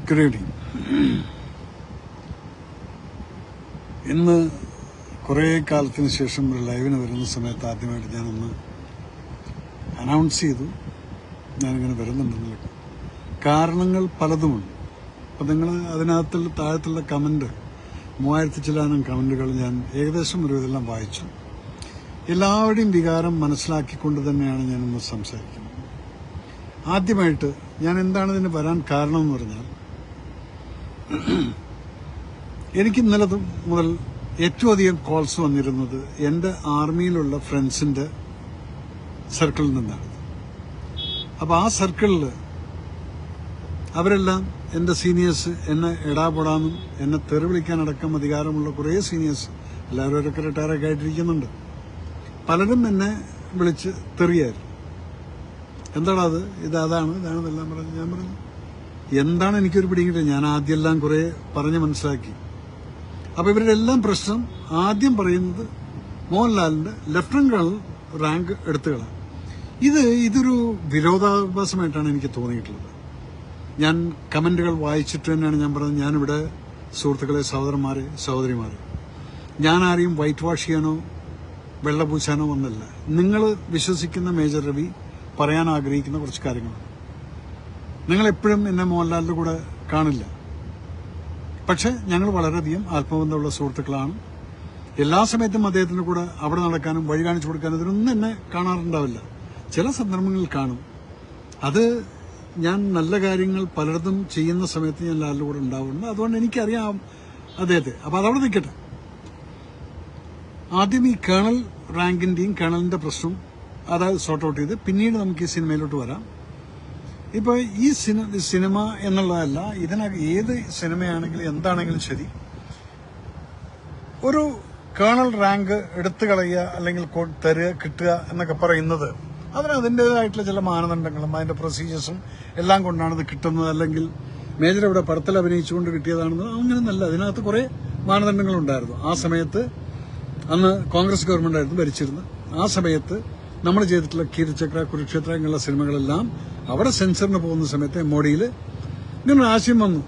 Good evening. ഇന്ന് കുറേ കാലത്തിന് ശേഷം ഒരു ലൈവിന് വരുന്ന സമയത്ത് ആദ്യമായിട്ട് ഞാനൊന്ന് അനൗൺസ് ചെയ്തു ഞാനിങ്ങനെ വരുന്നുണ്ടെന്നുള്ളത്. കാരണങ്ങൾ പലതുമുണ്ട്. അപ്പം നിങ്ങൾ അതിനകത്തുള്ള താഴത്തുള്ള കമൻറ്റ് 3000 ചില്ലാനം കമൻറ്റുകൾ ഞാൻ ഏകദേശം ഒരു ഇതെല്ലാം വായിച്ചു. എല്ലാവരുടെയും വികാരം മനസ്സിലാക്കിക്കൊണ്ട് തന്നെയാണ് ഞാനിന്ന് സംസാരിക്കുന്നത്. ആദ്യമായിട്ട് ഞാൻ എന്താണ് ഇതിന് വരാൻ കാരണം എന്ന് പറഞ്ഞാൽ, എനിക്ക് ഇന്നലെ മുതൽ ഏറ്റവും അധികം കോൾസ് വന്നിരുന്നത് എൻ്റെ ആർമിയിലുള്ള ഫ്രണ്ട്സിൻ്റെ സർക്കിളിൽ നിന്നാണ്. അപ്പോൾ ആ സർക്കിളിൽ അവരെല്ലാം എൻ്റെ സീനിയേഴ്സ് എന്നെ എടാപൊടാന്നും എന്നെ തെറി വിളിക്കാനടക്കം അധികാരമുള്ള കുറേ സീനിയേഴ്സ്, എല്ലാവരും അവരൊക്കെ റിട്ടയറൊക്കെ ആയിട്ടിരിക്കുന്നുണ്ട്. പലരും എന്നെ വിളിച്ച് തെറിയായിരുന്നു. എന്താണ് അത്, ഇതാണ് ഇതാണെന്നെല്ലാം പറഞ്ഞു. ഞാൻ പറഞ്ഞു എന്താണ് എനിക്കൊരു പിടികിട്ടില്ല. ഞാൻ ആദ്യമെല്ലാം കുറേ പറഞ്ഞ് മനസ്സിലാക്കി. അപ്പോൾ ഇവരുടെ എല്ലാം പ്രശ്നം ആദ്യം പറയുന്നത് മോഹൻലാലിൻ്റെ ലെഫ്റ്റനന്റ് കേണൽ റാങ്ക് എടുത്തുകളാണ്. ഇതൊരു വിരോധാഭാസമായിട്ടാണ് എനിക്ക് തോന്നിയിട്ടുള്ളത്. ഞാൻ കമൻറ്റുകൾ വായിച്ചിട്ട് തന്നെയാണ് ഞാൻ പറഞ്ഞത്, ഞാനിവിടെ സുഹൃത്തുക്കളെ, സഹോദരന്മാരെ, സഹോദരിമാരെ, ഞാൻ ആരെയും വൈറ്റ് വാഷ് ചെയ്യാനോ വെള്ളപൂശാനോ വന്നല്ല. നിങ്ങൾ വിശ്വസിക്കുന്ന മേജർ രവി പറയാൻ ആഗ്രഹിക്കുന്ന കുറച്ച് കാര്യങ്ങളാണ്. നിങ്ങളെപ്പോഴും എന്നെ മോഹൻലാലിൻ്റെ കൂടെ കാണില്ല, പക്ഷെ ഞങ്ങൾ വളരെയധികം ആത്മബന്ധമുള്ള സുഹൃത്തുക്കളാണ്. എല്ലാ സമയത്തും അദ്ദേഹത്തിൻ്റെ കൂടെ അവിടെ നടക്കാനും വഴി കാണിച്ചു കൊടുക്കാനും ഇതിനൊന്നും എന്നെ കാണാറുണ്ടാവില്ല. ചില സന്ദർഭങ്ങളിൽ കാണും. അത് ഞാൻ നല്ല കാര്യങ്ങൾ പലയിടത്തും ചെയ്യുന്ന സമയത്ത് ഞാൻ ലാലിൻ്റെ കൂടെ ഉണ്ടാവുന്നുണ്ട്. അതുകൊണ്ട് എനിക്കറിയാം അദ്ദേഹത്തെ. അപ്പോൾ അതവിടെ നിൽക്കട്ടെ. ആദ്യം ഈ കേണൽ റാങ്കിൻ്റെയും കേണലിൻ്റെ പ്രശ്നം അതായത് സോർട്ട് ഔട്ട് ചെയ്ത് പിന്നീട് നമുക്ക് ഈ സിനിമയിലോട്ട് വരാം. ഇപ്പോൾ ഈ സിനിമ എന്നുള്ളതല്ല, ഏത് സിനിമയാണെങ്കിലും എന്താണെങ്കിലും ശരി, ഒരു കേണൽ റാങ്ക് എടുത്തു കളയുക അല്ലെങ്കിൽ തരിക, കിട്ടുക എന്നൊക്കെ പറയുന്നത് അതിന് അതിൻ്റേതായിട്ടുള്ള ചില മാനദണ്ഡങ്ങളും അതിൻ്റെ പ്രൊസീജിയേഴ്സും എല്ലാം കൊണ്ടാണ് ഇത് കിട്ടുന്നത്. അല്ലെങ്കിൽ മേജർ ഇവിടെ പടത്തിൽ അഭിനയിച്ചുകൊണ്ട് കിട്ടിയതാണെന്ന് അങ്ങനെയൊന്നല്ല. അതിനകത്ത് കുറേ മാനദണ്ഡങ്ങളുണ്ടായിരുന്നു. ആ സമയത്ത് അന്ന് കോൺഗ്രസ് ഗവൺമെന്റ് ആയിരുന്നു ഭരിച്ചിരുന്നത്. ആ സമയത്ത് നമ്മൾ ചെയ്തിട്ടുള്ള കീർത്തിചക്ര, കുരുക്ഷേത്ര ഇങ്ങനെയുള്ള സിനിമകളെല്ലാം അവിടെ സെൻസറിന് പോകുന്ന സമയത്ത് MODയിൽ ഇങ്ങനെ ആശയം വന്നു,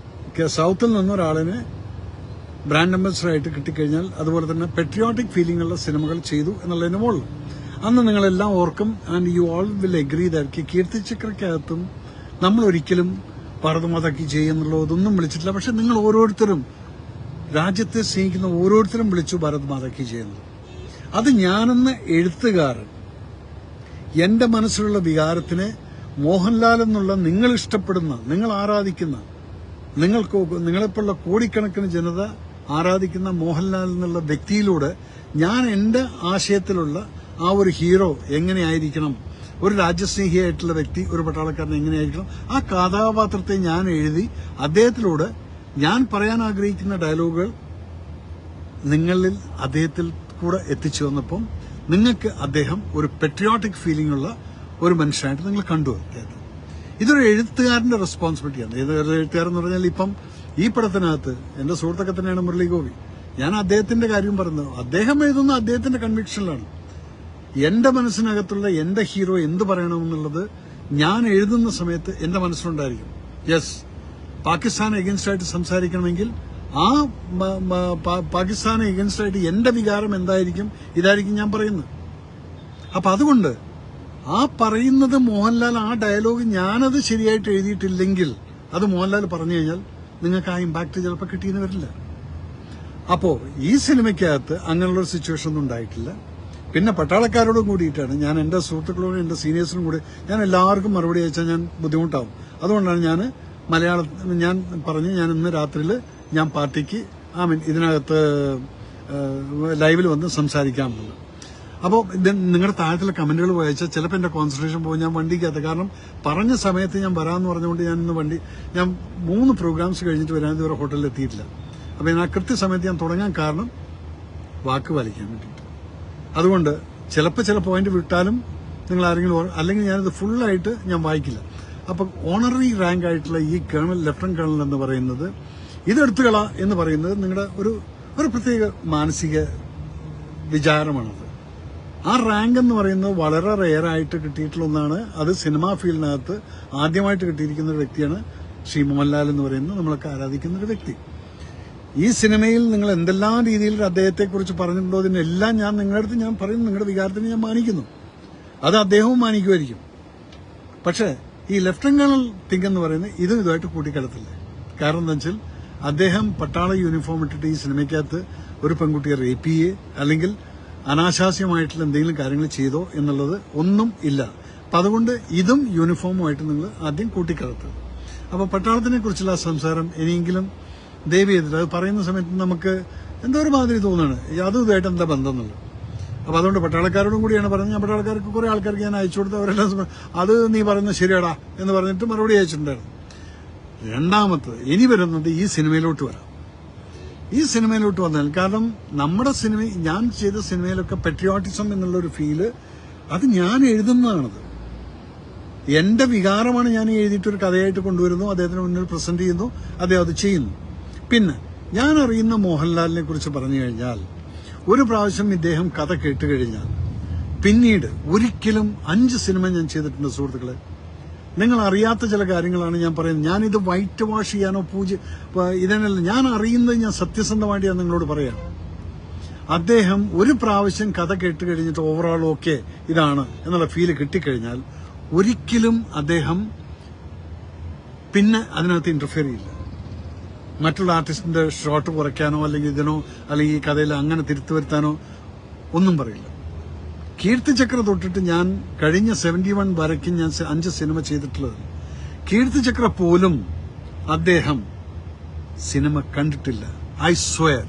സൗത്തിൽ നിന്ന് ഒരാളിനെ ബ്രാൻഡ് അംബാസിഡറായിട്ട് കിട്ടിക്കഴിഞ്ഞാൽ അതുപോലെ തന്നെ പെട്രിയോട്ടിക് ഫീലിംഗ് ഉള്ള സിനിമകൾ ചെയ്തു എന്നുള്ളതിന് മുകളിൽ അന്ന് നിങ്ങളെല്ലാം ഓർക്കും. And you all will agree that കീർത്തിചക്രക്കകത്തും നമ്മൾ ഒരിക്കലും ഭാരത് മാതാക്കി ചെയ്യുന്നുള്ളതൊന്നും വിളിച്ചിട്ടില്ല. പക്ഷെ നിങ്ങൾ ഓരോരുത്തരും, രാജ്യത്തെ സ്നേഹിക്കുന്ന ഓരോരുത്തരും വിളിച്ചു ഭാരത് മാതാക്കി ചെയ്യുന്നത്. അത് ഞാനെന്ന എഴുത്തുകാരൻ എന്റെ മനസ്സിലുള്ള വികാരത്തിനെ മോഹൻലാൽ എന്നുള്ള നിങ്ങൾ ഇഷ്ടപ്പെടുന്ന, നിങ്ങൾ ആരാധിക്കുന്ന, നിങ്ങളെപ്പോലുള്ള കോടിക്കണക്കിന് ജനത ആരാധിക്കുന്ന മോഹൻലാൽ എന്നുള്ള വ്യക്തിയിലൂടെ ഞാൻ എന്റെ ആശയത്തിലുള്ള ആ ഒരു ഹീറോ എങ്ങനെയായിരിക്കണം, ഒരു രാജ്യസ്നേഹിയായിട്ടുള്ള വ്യക്തി, ഒരു പട്ടാളക്കാരൻ എങ്ങനെയായിരിക്കണം, ആ കഥാപാത്രത്തെ ഞാൻ എഴുതി അദ്ദേഹത്തിലൂടെ ഞാൻ പറയാൻ ആഗ്രഹിക്കുന്ന ഡയലോഗുകൾ നിങ്ങളിൽ അദ്ദേഹത്തിൽ കൂടെ എത്തിച്ചു വന്നപ്പം നിങ്ങൾക്ക് അദ്ദേഹം ഒരു പെട്രിയോട്ടിക് ഫീലിംഗ് ഉള്ള ഒരു മനുഷ്യനായിട്ട് നിങ്ങൾ കണ്ടു. ഇതൊരു എഴുത്തുകാരന്റെ റെസ്പോൺസിബിലിറ്റിയാണ്. ഏത് എഴുത്തുകാരൻ എന്ന് പറഞ്ഞാൽ ഇപ്പം ഈ പടത്തിനകത്ത് എന്റെ സുഹൃത്തൊക്കെ തന്നെയാണ് മുരളി ഗോപി. ഞാൻ അദ്ദേഹത്തിന്റെ കാര്യം പറയുന്നത്, അദ്ദേഹം എഴുതുന്ന അദ്ദേഹത്തിന്റെ കൺവിക്ഷനിലാണ്. എന്റെ മനസ്സിനകത്തുള്ള എന്റെ ഹീറോ എന്ത് പറയണമെന്നുള്ളത് ഞാൻ എഴുതുന്ന സമയത്ത് എന്റെ മനസ്സിലുണ്ടായിരിക്കും. യെസ്, പാകിസ്ഥാൻ എഗൻസ്റ്റ് ആയിട്ട് സംസാരിക്കണമെങ്കിൽ ആ പാകിസ്ഥാനെ എഗൻസ്റ്റ് ആയിട്ട് എന്റെ വികാരം എന്തായിരിക്കും, ഇതായിരിക്കും ഞാൻ പറയുന്നത്. അപ്പൊ അതുകൊണ്ട് ആ പറയുന്നത് മോഹൻലാൽ, ആ ഡയലോഗ് ഞാനത് ശരിയായിട്ട് എഴുതിയിട്ടില്ലെങ്കിൽ അത് മോഹൻലാൽ പറഞ്ഞു കഴിഞ്ഞാൽ നിങ്ങൾക്ക് ആ ഇമ്പാക്ട് ചിലപ്പോൾ കിട്ടിയെന്ന് വരില്ല. അപ്പോ ഈ സിനിമയ്ക്കകത്ത് അങ്ങനെയുള്ളൊരു സിറ്റുവേഷൻ ഒന്നും ഉണ്ടായിട്ടില്ല. പിന്നെ പട്ടാളക്കാരോടും കൂടിയിട്ടാണ് ഞാൻ എന്റെ സുഹൃത്തുക്കളോടും എന്റെ സീനിയേഴ്സിനും കൂടി ഞാൻ എല്ലാവർക്കും മറുപടി അയച്ചാൽ ഞാൻ ബുദ്ധിമുട്ടാവും. അതുകൊണ്ടാണ് ഞാൻ ഞാൻ പറഞ്ഞു, ഞാൻ ഇന്ന് രാത്രിയിൽ ഞാൻ പാർട്ടിക്ക് ഇതിനകത്ത് ലൈവിൽ വന്ന് സംസാരിക്കാമെന്നുള്ളത്. അപ്പോൾ നിങ്ങളുടെ താഴത്തുള്ള കമന്റുകൾ വായിച്ചാൽ ചിലപ്പോൾ എന്റെ കോൺസെൻട്രേഷൻ പോകും. ഞാൻ വണ്ടിക്കകത്ത്, കാരണം പറഞ്ഞ സമയത്ത് ഞാൻ വരാമെന്ന് പറഞ്ഞുകൊണ്ട് ഞാൻ 3 പ്രോഗ്രാംസ് കഴിഞ്ഞിട്ട് വരാൻ ഇതുവരെ ഹോട്ടലിൽ എത്തിയിട്ടില്ല. അപ്പോൾ ഞാൻ ആ കൃത്യസമയത്ത് ഞാൻ തുടങ്ങാൻ കാരണം വാക്ക് പാലിക്കാൻ വേണ്ടിയിട്ട്. അതുകൊണ്ട് ചിലപ്പോൾ ചില പോയിന്റ് വിട്ടാലും നിങ്ങൾ ആരെങ്കിലും, അല്ലെങ്കിൽ ഞാനിത് ഫുള്ളായിട്ട് ഞാൻ വായിക്കില്ല. അപ്പം ഓണററി റാങ്ക് ആയിട്ടുള്ള ഈ കേണൽ, ലെഫ്റ്റനന്റ് കേണൽ എന്ന് പറയുന്നത്, ഇതെടുത്തുകള എന്ന് പറയുന്നത് നിങ്ങളുടെ ഒരു പ്രത്യേക മാനസിക വിചാരമാണത്. ആ റാങ്ക് എന്ന് പറയുന്നത് വളരെ റെയറായിട്ട് കിട്ടിയിട്ടുള്ള ഒന്നാണ്. അത് സിനിമാ ഫീൽഡിനകത്ത് ആദ്യമായിട്ട് കിട്ടിയിരിക്കുന്ന ഒരു വ്യക്തിയാണ് ശ്രീ മോഹൻലാൽ എന്ന് പറയുന്ന നമ്മളൊക്കെ ആരാധിക്കുന്ന ഒരു വ്യക്തി. ഈ സിനിമയിൽ നിങ്ങൾ എന്തെല്ലാം രീതിയിൽ അദ്ദേഹത്തെക്കുറിച്ച് പറഞ്ഞിട്ടുണ്ടോ അതിനെല്ലാം ഞാൻ നിങ്ങളുടെ അടുത്ത് ഞാൻ പറയുന്നു, നിങ്ങളുടെ വികാരത്തിന് ഞാൻ മാനിക്കുന്നു. അത് അദ്ദേഹവും മാനിക്കുമായിരിക്കും. പക്ഷേ ഈ ലെഫ്റ്റനന്റ് കേണൽ തിങ്ക് എന്ന് പറയുന്നത് ഇതുമായിട്ട് കൂട്ടിക്കലത്തില്ല. കാരണം എന്താ വെച്ചാൽ അദ്ദേഹം പട്ടാള യൂണിഫോം ഇട്ടിട്ട് ഈ സിനിമയ്ക്കകത്ത് ഒരു പെൺകുട്ടിയെ റേപ്പ് ചെയ്യേ അല്ലെങ്കിൽ അനാശാസ്യമായിട്ടുള്ള എന്തെങ്കിലും കാര്യങ്ങൾ ചെയ്തോ എന്നുള്ളത് ഒന്നും ഇല്ല. അപ്പം അതുകൊണ്ട് ഇതും യൂണിഫോമുമായിട്ട് നിങ്ങൾ ആദ്യം കൂട്ടിക്കലത്തുക. അപ്പോൾ പട്ടാളത്തിനെ കുറിച്ചുള്ള സംസാരം ഇനിയെങ്കിലും ദയവ് ചെയ്തിട്ട് അത് പറയുന്ന സമയത്ത് നമുക്ക് എന്തോ ഒരു മാതിരി തോന്നുകയാണ് അതും ഇതുമായിട്ട് എന്താ ബന്ധം എന്നുള്ളത്. അപ്പോൾ അതുകൊണ്ട് പട്ടാളക്കാരോടും കൂടിയാണ് പറഞ്ഞത്. ഞാൻ പട്ടാളക്കാർക്ക് കുറെ ആൾക്കാർക്ക് ഞാൻ അയച്ചു കൊടുത്ത് അവരെല്ലാം അത് നീ പറയുന്നത് ശരിയാടാ എന്ന് പറഞ്ഞിട്ട് മറുപടി അയച്ചിട്ടുണ്ടായിരുന്നു. രണ്ടാമത്തത് ഇനി വരുന്നത് ഈ സിനിമയിലോട്ട് വരാം. ഈ സിനിമയിലോട്ട് വന്നാൽ കാരണം നമ്മുടെ സിനിമ ഞാൻ ചെയ്ത സിനിമയിലൊക്കെ പെട്രിയോട്ടിസം എന്നുള്ളൊരു ഫീല് അത് ഞാൻ എഴുതുന്നതാണത്. എന്റെ വികാരമാണ് ഞാൻ എഴുതിയിട്ടൊരു കഥയായിട്ട് കൊണ്ടുവരുന്നു, അദ്ദേഹത്തിന് മുന്നിൽ പ്രസന്റ് ചെയ്യുന്നു, അദ്ദേഹം അത് ചെയ്യുന്നു. പിന്നെ ഞാൻ അറിയുന്ന മോഹൻലാലിനെ കുറിച്ച് പറഞ്ഞു കഴിഞ്ഞാൽ ഒരു പ്രാവശ്യം ഇദ്ദേഹം കഥ കേട്ടുകഴിഞ്ഞാൽ പിന്നീട് ഒരിക്കലും 5 സിനിമ ഞാൻ ചെയ്തിട്ടുണ്ട് സുഹൃത്തുക്കളെ. നിങ്ങൾ അറിയാത്ത ചില കാര്യങ്ങളാണ് ഞാൻ പറയുന്നത്. ഞാനിത് വൈറ്റ് വാഷ് ചെയ്യാനോ ഇതിനല്ല, ഞാൻ അറിയുന്നത് ഞാൻ സത്യസന്ധമായിട്ട് ഞാൻ നിങ്ങളോട് പറയാം. അദ്ദേഹം ഒരു പ്രാവശ്യം കഥ കേട്ട് കഴിഞ്ഞിട്ട് ഓവറോൾ ഓക്കെ ഇതാണ് എന്നുള്ള ഫീല് കിട്ടിക്കഴിഞ്ഞാൽ ഒരിക്കലും അദ്ദേഹം പിന്നെ അതിനകത്ത് ഇന്റർഫിയർ ചെയ്യില്ല. മറ്റുള്ള ആർട്ടിസ്റ്റിന്റെ ഷോട്ട് കുറയ്ക്കാനോ അല്ലെങ്കിൽ ഇതിനോ അല്ലെങ്കിൽ ഈ കഥയിൽ അങ്ങനെ തിരുത്തു വരുത്താനോ ഒന്നും പറയില്ല. കീർത്തിചക്ര തൊട്ടിട്ട് ഞാൻ കഴിഞ്ഞ 71 വരയ്ക്കും ഞാൻ 5 സിനിമ ചെയ്തിട്ടുള്ളത്. കീർത്തിചക്ര പോലും അദ്ദേഹം സിനിമ കണ്ടിട്ടില്ല. I swear.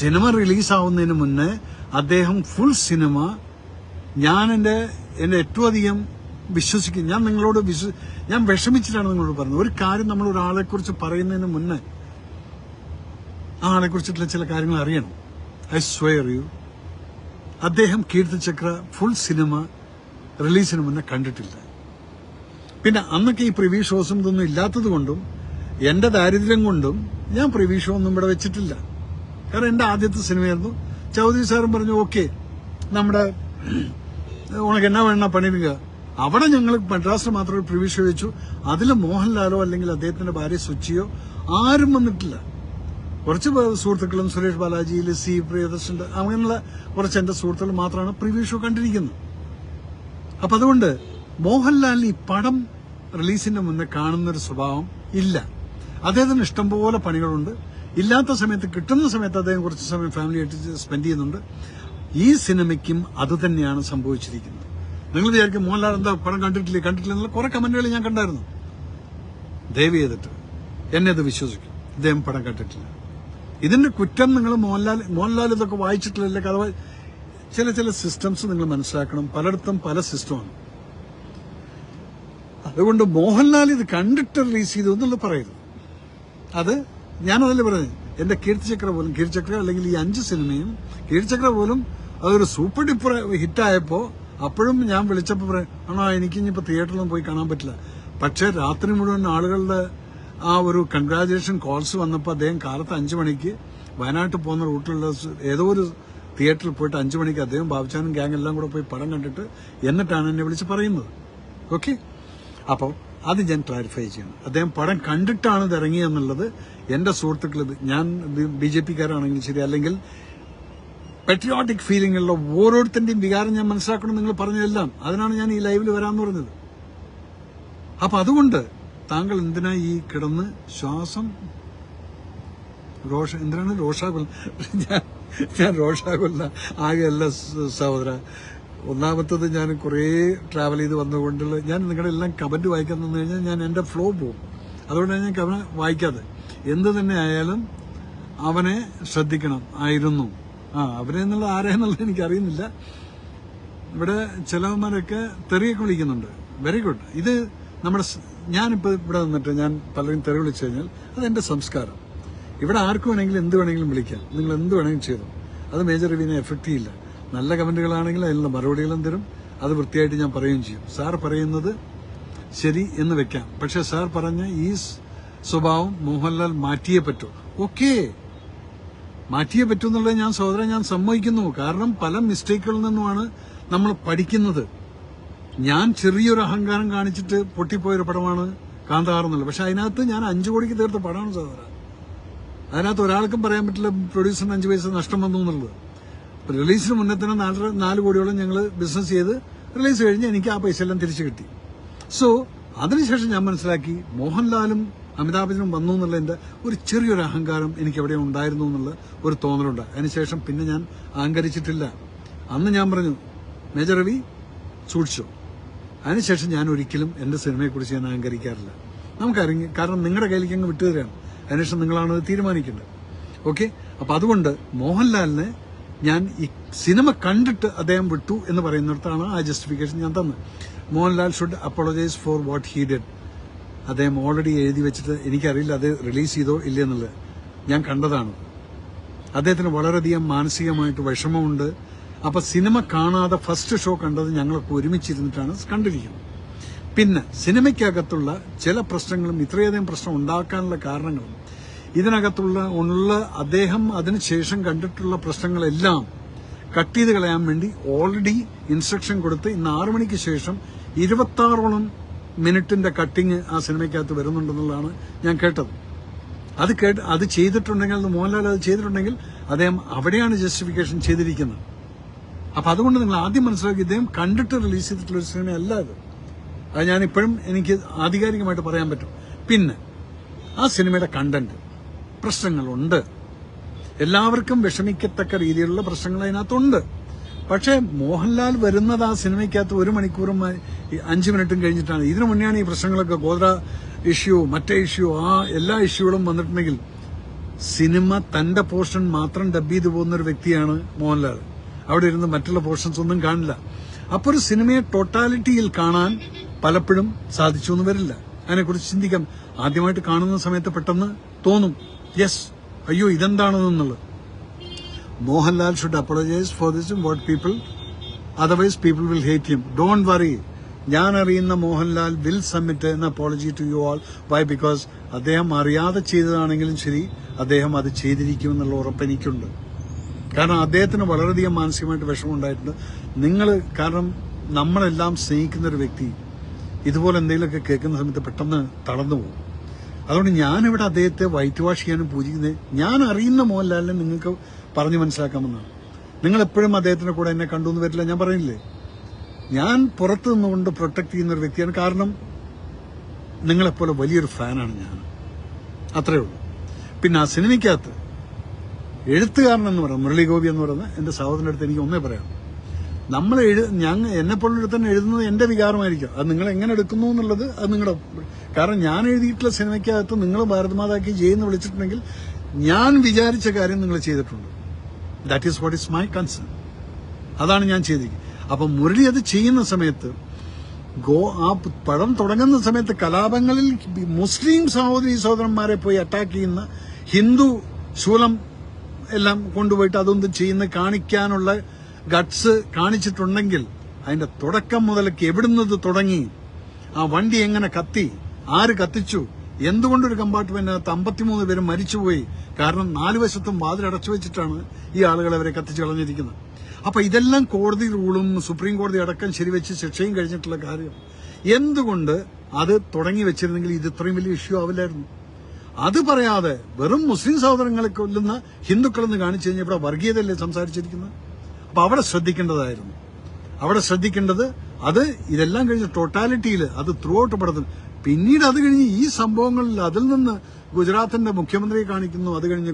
സിനിമ റിലീസാവുന്നതിന് മുന്നേ അദ്ദേഹം ഫുൾ സിനിമ ഞാൻ എന്റെ ഏറ്റവും അധികം വിശ്വസിക്കും. ഞാൻ നിങ്ങളോട് ഞാൻ വിഷമിച്ചിട്ടാണ് നിങ്ങളോട് പറഞ്ഞത്. ഒരു കാര്യം നമ്മൾ ഒരാളെ കുറിച്ച് പറയുന്നതിന് മുന്നേ ആ ആളെ കുറിച്ചിട്ടുള്ള ചില കാര്യങ്ങൾ അറിയണം. ഐ സ്വയർ യു, അദ്ദേഹം കീർത്തിചക്ര ഫുൾ സിനിമ റിലീസിന് മുന്നേ കണ്ടിട്ടില്ല. പിന്നെ അന്നൊക്കെ ഈ പ്രിവ്യൂ ഷോസും ഇതൊന്നും ഇല്ലാത്തത് കൊണ്ടും എന്റെ ദാരിദ്ര്യം കൊണ്ടും ഞാൻ പ്രിവ്യൂ ഷോ ഒന്നും ഇവിടെ വെച്ചിട്ടില്ല. കാരണം എന്റെ ആദ്യത്തെ സിനിമയായിരുന്നു. ചൗധരി സാറും പറഞ്ഞു ഓക്കെ നമ്മുടെ ഉണക്ക് എന്നാ വേണ പണിയുക. അവിടെ ഞങ്ങൾ മദ്രാസിൽ മാത്രം ഒരു പ്രിവ്യൂ ഷോ വെച്ചു. അതിൽ മോഹൻലാലോ അല്ലെങ്കിൽ അദ്ദേഹത്തിന്റെ ഭാര്യ സുച്ചിയോ ആരും വന്നിട്ടില്ല. കുറച്ച് സുഹൃത്തുക്കളും സുരേഷ് ബാലാജി, ലിസി, പ്രിയദർശന്റെ അങ്ങനെയുള്ള കുറച്ച് എന്റെ സുഹൃത്തുക്കൾ മാത്രമാണ് പ്രിവ്യൂ ഷോ കണ്ടിരിക്കുന്നത്. അപ്പൊ അതുകൊണ്ട് മോഹൻലാലിന് ഈ പടം റിലീസിന്റെ മുന്നേ കാണുന്നൊരു സ്വഭാവം ഇല്ല. അദ്ദേഹത്തിന് ഇഷ്ടംപോലെ പണികളുണ്ട്. ഇല്ലാത്ത സമയത്ത് കിട്ടുന്ന സമയത്ത് അദ്ദേഹം കുറച്ച് സമയം ഫാമിലിയായിട്ട് സ്പെൻഡ് ചെയ്യുന്നുണ്ട്. ഈ സിനിമയ്ക്കും അതുതന്നെയാണ് സംഭവിച്ചിരിക്കുന്നത്. നിങ്ങൾ വിചാരിക്കും മോഹൻലാൽ എന്താ പടം കണ്ടിട്ടില്ല എന്നുള്ള കുറെ കമന്റുകൾ ഞാൻ കണ്ടായിരുന്നു. ദയവ് ചെയ്തിട്ട് എന്നെ അത് വിശ്വസിക്കും, ഇദ്ദേഹം പടം കണ്ടിട്ടില്ല. ഇതിന്റെ കുറ്റം നിങ്ങൾ മോഹൻലാൽ ഇതൊക്കെ വായിച്ചിട്ടില്ല. കഥ ചില സിസ്റ്റംസ് നിങ്ങൾ മനസ്സിലാക്കണം. പലയിടത്തും പല സിസ്റ്റമാണ്. അതുകൊണ്ട് മോഹൻലാൽ ഇത് കണ്ടിട്ട് റിലീസ് ചെയ്തു എന്നുള്ളത് പറയരുത്. അത് ഞാനതല്ലേ പറഞ്ഞത്. എന്റെ കീർത്തിചക്ര അല്ലെങ്കിൽ ഈ 5 സിനിമയും കീർത്തിചക്ര പോലും അതൊരു സൂപ്പർ ഡ്യൂപ്പർ ഹിറ്റായപ്പോ അപ്പോഴും ഞാൻ വിളിച്ചപ്പോൾ ആണോ എനിക്കിനിപ്പോ തിയേറ്ററിലൊന്നും പോയി കാണാൻ പറ്റില്ല. പക്ഷെ രാത്രി മുഴുവൻ ആളുകളുടെ ആ ഒരു കൺഗ്രാജുലേഷൻ കോൾസ് വന്നപ്പോൾ അദ്ദേഹം കാലത്ത് 5 മണിക്ക് വയനാട്ടിൽ പോകുന്ന റൂട്ടിലുള്ള ഏതോ ഒരു തിയേറ്ററിൽ പോയിട്ട് 5 മണിക്ക് അദ്ദേഹം ബാബുച്ചാനും ഗ്യാങ് എല്ലാം കൂടെ പോയി പടം കണ്ടിട്ട് എന്നിട്ടാണ് എന്നെ വിളിച്ച് പറയുന്നത്. ഓക്കെ, അപ്പോൾ അത് ഞാൻ ക്ലാരിഫൈ ചെയ്യണം. അദ്ദേഹം പടം കണ്ടിട്ടാണ് ഇത് ഇറങ്ങിയെന്നുള്ളത് എന്റെ സുഹൃത്തുക്കൾ, ഞാൻ BJP-കാരാണെങ്കിലും ശരി അല്ലെങ്കിൽ പെട്രിയോട്ടിക് ഫീലിംഗുള്ള ഓരോരുത്തന്റെയും വികാരം ഞാൻ മനസ്സിലാക്കണം. നിങ്ങൾ പറഞ്ഞതെല്ലാം അതിനാണ് ഞാൻ ഈ ലൈവിൽ വരാമെന്ന് പറഞ്ഞത്. അപ്പൊ അതുകൊണ്ട് താങ്കൾ എന്തിനാ ഈ കിടന്ന് ശ്വാസം എന്തിനാണ് രോഷാകുല? ഞാൻ രോഷാകുല ആകെയല്ല സഹോദര. ഒന്നാമത്തത് ഞാൻ കുറേ ട്രാവൽ ചെയ്ത് വന്നുകൊണ്ടുള്ള ഞാൻ നിങ്ങളുടെ എല്ലാം കമന്റ് വായിക്കാൻ തന്നു കഴിഞ്ഞാൽ ഞാൻ എന്റെ ഫ്ലോ പോകും. അതുകൊണ്ടാണ് ഞാൻ കമന്റ് വായിക്കാതെ. എന്ത് തന്നെ ആയാലും അവനെ ശ്രദ്ധിക്കണം ആയിരുന്നു. അവരെ എന്നുള്ള ആരെന്നുള്ളത് എനിക്കറിയുന്നില്ല. ഇവിടെ ചിലവന്മാരൊക്കെ തെറിയൊക്കെ വിളിക്കുന്നുണ്ട്. Very good. ഇത് നമ്മുടെ ഞാനിപ്പോൾ ഇവിടെ നിന്നിട്ട് ഞാൻ പലരും തെറി വിളിച്ചു കഴിഞ്ഞാൽ അതെന്റെ സംസ്കാരം. ഇവിടെ ആർക്കും വേണമെങ്കിലും എന്ത് വേണമെങ്കിലും വിളിക്കാം. നിങ്ങൾ എന്ത് വേണമെങ്കിലും ചെയ്തു. അത് മേജർ റിവ്യൂവിനെ എഫക്ട് ചെയ്യില്ല. നല്ല കമന്റുകളാണെങ്കിൽ അതിനുള്ള മറുപടികളും തരും. അത് വൃത്തിയായിട്ട് ഞാൻ പറയുകയും ചെയ്യും. സാർ പറയുന്നത് ശരി എന്ന് വെക്കാം. പക്ഷെ സാർ പറഞ്ഞ ഈ സ്വഭാവം മോഹൻലാൽ മാറ്റിയേ പറ്റൂ. ഓക്കെ, മാറ്റിയേ പറ്റൂ എന്നുള്ളത് ഞാൻ സഹോദരൻ ഞാൻ സമ്മതിക്കുന്നു. കാരണം പല മിസ്റ്റേക്കുകളിൽ നിന്നുമാണ് നമ്മൾ പഠിക്കുന്നത്. ഞാൻ ചെറിയൊരു അഹങ്കാരം കാണിച്ചിട്ട് പൊട്ടിപ്പോയൊരു പടമാണ് കാന്താർ എന്നുള്ളത്. പക്ഷെ അതിനകത്ത് ഞാൻ 5 കോടിക്ക് തീർത്ത പടമാണ് സഹോദര. അതിനകത്ത് ഒരാൾക്കും പറയാൻ പറ്റില്ല പ്രൊഡ്യൂസറിന് 5 പൈസ നഷ്ടം വന്നു എന്നുള്ളത്. റിലീസിന് മുന്നേ തന്നെ 4 കോടിയോളം ഞങ്ങൾ ബിസിനസ് ചെയ്ത് റിലീസ് കഴിഞ്ഞ് എനിക്ക് ആ പൈസ എല്ലാം തിരിച്ചു കിട്ടി. സോ അതിനുശേഷം ഞാൻ മനസ്സിലാക്കി മോഹൻലാലും അമിതാഭ് ബച്ചനും വന്നു എന്നുള്ളതിന്റെ ഒരു ചെറിയൊരു അഹങ്കാരം എനിക്ക് എവിടെ ഉണ്ടായിരുന്നു എന്നുള്ള ഒരു തോന്നലുണ്ട്. അതിനുശേഷം പിന്നെ ഞാൻ അഹങ്കരിച്ചിട്ടില്ല. അന്ന് ഞാൻ പറഞ്ഞു മേജർ രവി സൂക്ഷിച്ചോ. അതിനുശേഷം ഞാൻ ഒരിക്കലും എന്റെ സിനിമയെക്കുറിച്ച് ഞാൻ അഹങ്കരിക്കാറില്ല. നമുക്കറിയാം, കാരണം നിങ്ങളുടെ കയ്യിലേക്ക് അങ്ങ് വിട്ടുതരാണ്. അതിനുശേഷം നിങ്ങളാണ് അത് തീരുമാനിക്കേണ്ടത്. ഓക്കെ, അപ്പൊ അതുകൊണ്ട് മോഹൻലാലിനെ ഞാൻ ഈ സിനിമ കണ്ടിട്ട് അദ്ദേഹം വിട്ടു എന്ന് പറയുന്നിടത്താണ് ആ ജസ്റ്റിഫിക്കേഷൻ ഞാൻ തന്നത്. Mohanlal should apologise four what he did. അദ്ദേഹം ഓൾറെഡി എഴുതി വെച്ചിട്ട് എനിക്കറിയില്ല അത് റിലീസ് ചെയ്തോ ഇല്ലെന്നുള്ളത്. ഞാൻ കണ്ടതാണ്. അദ്ദേഹത്തിന് വളരെയധികം മാനസികമായിട്ട് വിഷമമുണ്ട്. അപ്പൊ സിനിമ കാണാതെ ഫസ്റ്റ് ഷോ കണ്ടത് ഞങ്ങളൊക്കെ ഒരുമിച്ചിരുന്നിട്ടാണ് കണ്ടിരിക്കുന്നത്. പിന്നെ സിനിമയ്ക്കകത്തുള്ള ചില പ്രശ്നങ്ങളും ഇത്രയധികം പ്രശ്നം ഉണ്ടാക്കാനുള്ള കാരണങ്ങളും ഇതിനകത്തുള്ള അദ്ദേഹം അതിനുശേഷം കണ്ടിട്ടുള്ള പ്രശ്നങ്ങളെല്ലാം കട്ട് ചെയ്ത് കളയാൻ വേണ്ടി ഓൾറെഡി ഇൻസ്ട്രക്ഷൻ കൊടുത്ത് ഇന്ന് 6 മണിക്ക് ശേഷം 26ഓളം മിനിറ്റിന്റെ കട്ടിങ് ആ സിനിമയ്ക്കകത്ത് വരുന്നുണ്ടെന്നുള്ളതാണ് ഞാൻ കേട്ടത്. അത് ചെയ്തിട്ടുണ്ടെങ്കിൽ, അത് മോഹൻലാൽ അത് ചെയ്തിട്ടുണ്ടെങ്കിൽ അദ്ദേഹം അവിടെയാണ് ജസ്റ്റിഫിക്കേഷൻ ചെയ്തിരിക്കുന്നത്. അപ്പൊ അതുകൊണ്ട് നിങ്ങൾ ആദ്യം മനസ്സിലാക്കി ഇദ്ദേഹം കണ്ടിട്ട് റിലീസ് ചെയ്തിട്ടുള്ള ഒരു സിനിമയല്ല ഇത്. അത് ഞാനിപ്പോഴും എനിക്ക് ആധികാരികമായിട്ട് പറയാൻ പറ്റും. പിന്നെ ആ സിനിമയുടെ കണ്ടന്റ് പ്രശ്നങ്ങളുണ്ട്. എല്ലാവർക്കും വിഷമിക്കത്തക്ക രീതിയിലുള്ള പ്രശ്നങ്ങൾ അതിനകത്തുണ്ട്. പക്ഷേ മോഹൻലാൽ വരുന്നത് ആ സിനിമയ്ക്കകത്ത് 1 മണിക്കൂറും 5 മിനിറ്റും കഴിഞ്ഞിട്ടാണ്. ഇതിനു മുന്നെയാണ് ഈ പ്രശ്നങ്ങളൊക്കെ, ഗോത്ര ഇഷ്യൂ, മറ്റേ ഇഷ്യൂ, ആ എല്ലാ ഇഷ്യൂകളും വന്നിട്ടുണ്ടെങ്കിൽ സിനിമ തന്റെ പോർഷൻ മാത്രം ഡബ് ചെയ്തു പോകുന്ന ഒരു വ്യക്തിയാണ് മോഹൻലാൽ. അവിടെ ഇരുന്ന് മറ്റുള്ള പോർഷൻസ് ഒന്നും കാണില്ല. അപ്പൊ ഒരു സിനിമയെ ടോട്ടാലിറ്റിയിൽ കാണാൻ പലപ്പോഴും സാധിച്ചു എന്ന് വരില്ല. അതിനെക്കുറിച്ച് ചിന്തിക്കാം. ആദ്യമായിട്ട് കാണുന്ന സമയത്ത് പെട്ടെന്ന് തോന്നും, യെസ്, അയ്യോ ഇതെന്താണെന്നുള്ളത്. Mohanlal should apologise for this what people, otherwise people will hate him. Don't worry, ഞാൻ അറിയുന്ന Mohanlal will submit an apology to you all. Why? Because അദ്ദേഹം അറിയാതെ ചെയ്തതാണെങ്കിലും ശരി, അദ്ദേഹം അത് ചെയ്തിരിക്കുമെന്നുള്ള ഉറപ്പ് എനിക്കുണ്ട്. കാരണം അദ്ദേഹത്തിന് വളരെയധികം മാനസികമായിട്ട് വിഷമമുണ്ടായിട്ടുണ്ട്. കാരണം നമ്മളെല്ലാം സ്നേഹിക്കുന്ന ഒരു വ്യക്തി ഇതുപോലെ എന്തെങ്കിലുമൊക്കെ കേൾക്കുന്ന സമയത്ത് പെട്ടെന്ന് തളർന്നു പോകും. അതുകൊണ്ട് ഞാനിവിടെ അദ്ദേഹത്തെ വൈറ്റ് വാഷ് ചെയ്യാനും പൂജിക്കുന്നത്, ഞാൻ അറിയുന്ന മോഹൻലാലിനെ നിങ്ങൾക്ക് പറഞ്ഞു മനസ്സിലാക്കാമെന്നാണ്. നിങ്ങൾ എപ്പോഴും അദ്ദേഹത്തിന്റെ കൂടെ എന്നെ കണ്ടു എന്ന് വരില്ല. ഞാൻ പറയുന്നില്ലേ, ഞാൻ പുറത്തു നിന്നുകൊണ്ട് പ്രൊട്ടക്ട് ചെയ്യുന്ന ഒരു വ്യക്തിയാണ്. കാരണം നിങ്ങളെപ്പോലെ വലിയൊരു ഫാനാണ് ഞാൻ. അത്രയേ ഉള്ളൂ. പിന്നെ ആ സിനിമയ്ക്കകത്ത് എഴുത്തുകാരൻ എന്ന് പറയുന്നത് മുരളി ഗോപി എന്ന് പറയുന്ന എന്റെ സഹോദരന്റെ അടുത്ത് എനിക്ക് ഒന്നേ പറയാം. നമ്മൾ എന്നെപ്പോലുള്ള തന്നെ എഴുതുന്നത് എന്റെ വികാരമായിരിക്കും. അത് നിങ്ങൾ എങ്ങനെ എടുക്കുന്നു എന്നുള്ളത് അത് നിങ്ങളുടെ, കാരണം ഞാൻ എഴുതിയിട്ടുള്ള സിനിമയ്ക്കകത്ത് നിങ്ങൾ ഭാരതമാതാക്കി ജയെന്ന് വിളിച്ചിട്ടുണ്ടെങ്കിൽ ഞാൻ വിചാരിച്ച കാര്യം നിങ്ങൾ ചെയ്തിട്ടുണ്ട്. That is what is my concern. അതാണ് ഞാൻ ചെയ്തിരിക്കുന്നത്. അപ്പൊ മുരളി അത് ചെയ്യുന്ന സമയത്ത് ആ പടം തുടങ്ങുന്ന സമയത്ത് കലാപങ്ങളിൽ മുസ്ലിം സഹോദരന്മാരെ പോയി അറ്റാക്ക് ചെയ്യുന്ന, ഹിന്ദു ശൂലം എല്ലാം കൊണ്ടുപോയിട്ട് അതൊന്നും ചെയ്യുന്ന കാണിക്കാനുള്ള ഗട്സ് കാണിച്ചിട്ടുണ്ടെങ്കിൽ അതിന്റെ തുടക്കം മുതലേക്ക് എവിടുന്നത് തുടങ്ങി, ആ വണ്ടി എങ്ങനെ കത്തി, ആര് കത്തിച്ചു, എന്തുകൊണ്ടൊരു കമ്പാർട്ട്മെന്റിനകത്ത് 53 പേര് മരിച്ചുപോയി, കാരണം 4 വശത്തും വാതിലടച്ചു വെച്ചിട്ടാണ് ഈ ആളുകൾ അവരെ കത്തിച്ചു കളഞ്ഞിരിക്കുന്നത്. അപ്പൊ ഇതെല്ലാം കോടതി റൂളും സുപ്രീം കോടതി അടക്കം ശരിവെച്ച് ശിക്ഷയും കഴിഞ്ഞിട്ടുള്ള കാര്യം. എന്തുകൊണ്ട് അത് തുടങ്ങി വെച്ചിരുന്നെങ്കിൽ ഇത് ഇത്രയും വലിയ ഇഷ്യൂ ആവില്ലായിരുന്നു. അത് പറയാതെ വെറും മുസ്ലിം സഹോദരങ്ങളെ കൊല്ലുന്ന ഹിന്ദുക്കളെന്ന് കാണിച്ചു കഴിഞ്ഞാൽ ഇവിടെ വർഗീയതയല്ലേ സംസാരിച്ചിരിക്കുന്നത്. അപ്പൊ അവിടെ ശ്രദ്ധിക്കേണ്ടതായിരുന്നു. അവിടെ ശ്രദ്ധിക്കേണ്ടത് അത് ഇതെല്ലാം കഴിഞ്ഞ് ടോട്ടാലിറ്റിയിൽ അത് ത്രൂ ഔട്ട് പടത്തിൽ, പിന്നീട് അത് കഴിഞ്ഞ് ഈ സംഭവങ്ങളിൽ അതിൽ നിന്ന് ഗുജറാത്തിന്റെ മുഖ്യമന്ത്രിയെ കാണിക്കുന്നു, അത് കഴിഞ്ഞ്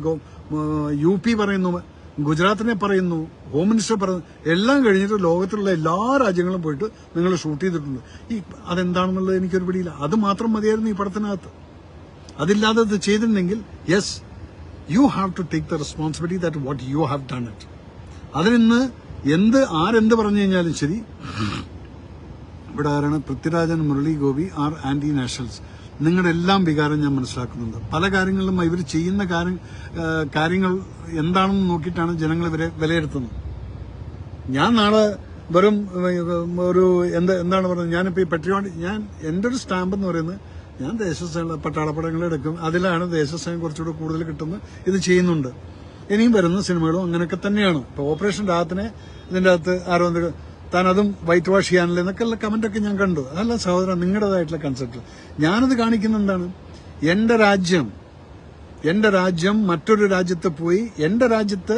UP പറയുന്നു, ഗുജറാത്തിനെ പറയുന്നു, ഹോം മിനിസ്റ്റർ പറയുന്നു, എല്ലാം കഴിഞ്ഞിട്ട് ലോകത്തിലുള്ള എല്ലാ രാജ്യങ്ങളും പോയിട്ട് നിങ്ങൾ ഷൂട്ട് ചെയ്തിട്ടുണ്ട്. അതെന്താണെന്നുള്ളത് എനിക്കൊരു പിടിയില്ല. അത് മാത്രം മതിയായിരുന്നു ഈ പടത്തിനകത്ത്. അതില്ലാതെ ഇത് ചെയ്തിട്ടുണ്ടെങ്കിൽ yes, you have to take the responsibility that what you have done it. അതിന് ആരെന്ത് പറഞ്ഞു കഴിഞ്ഞാലും ശരി, ഇവിടെ ആരാണ് പൃഥ്വിരാജൻ, Murali Gopi are anti nationals. നിങ്ങളുടെ എല്ലാം വികാരം ഞാൻ മനസ്സിലാക്കുന്നുണ്ട്. പല കാര്യങ്ങളിലും ഇവർ ചെയ്യുന്ന കാര്യങ്ങൾ എന്താണെന്ന് നോക്കിയിട്ടാണ് ജനങ്ങൾ ഇവരെ വിലയിരുത്തുന്നത്. ഞാൻ നാളെ വെറും ഒരു എന്താണ് പറയുന്നത്, ഞാനിപ്പോ ഈ ഞാൻ എന്റെ ഒരു സ്റ്റാമ്പ് എന്ന് പറയുന്നത്, ഞാൻ ദേശസ്നേഹ പട്ടാളപ്പടങ്ങൾ എടുക്കും, അതിലാണ് ദേശസ്നേഹം കുറച്ചുകൂടെ കൂടുതൽ കിട്ടുന്നത്. ഇത് ചെയ്യുന്നുണ്ട്. ഇനിയും വരുന്ന സിനിമകളും അങ്ങനെയൊക്കെ തന്നെയാണ്. ഇപ്പൊ ഓപ്പറേഷൻ രാഹത്തിനെ ഇതിന്റെ അകത്ത് ആരോ താൻ അതും വൈറ്റ് വാഷ് ചെയ്യാനല്ലേ എന്നൊക്കെയുള്ള കമന്റൊക്കെ ഞാൻ കണ്ടു. അതല്ല സഹോദരൻ, നിങ്ങളുടേതായിട്ടുള്ള കൺസെപ്റ്റ്. ഞാനത് കാണിക്കുന്ന എന്താണ്? എന്റെ രാജ്യം മറ്റൊരു രാജ്യത്ത് പോയി എന്റെ രാജ്യത്ത്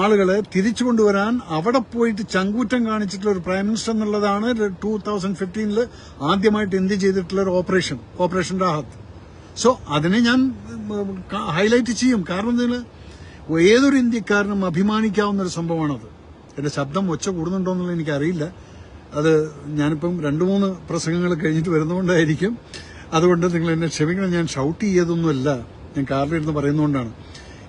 ആളുകളെ തിരിച്ചു കൊണ്ടുവരാൻ അവിടെ പോയിട്ട് ചങ്കൂറ്റം കാണിച്ചിട്ടുള്ള ഒരു പ്രൈം മിനിസ്റ്റർ എന്നുള്ളതാണ് 2015 ആദ്യമായിട്ട് ഇന്ത്യ ചെയ്തിട്ടുള്ള ഒരു ഓപ്പറേഷൻ രാഹത്ത്. സോ അതിനെ ഞാൻ ഹൈലൈറ്റ് ചെയ്യും. കാരണം ഇതിന് ഏതൊരു ഇന്ത്യക്കാരനും അഭിമാനിക്കാവുന്ന ഒരു സംഭവമാണത്. എന്റെ ശബ്ദം ഒച്ച കൂടുന്നുണ്ടോ എന്നുള്ളത് എനിക്കറിയില്ല. അത് ഞാനിപ്പം 2-3 പ്രസംഗങ്ങൾ കഴിഞ്ഞിട്ട് വരുന്നതുകൊണ്ടായിരിക്കും. അതുകൊണ്ട് നിങ്ങൾ എന്നെ ക്ഷമിക്കണം. ഞാൻ ഷൗട്ട് ചെയ്തൊന്നുമല്ല, ഞാൻ കാറിലിരുന്ന് പറയുന്നതുകൊണ്ടാണ്.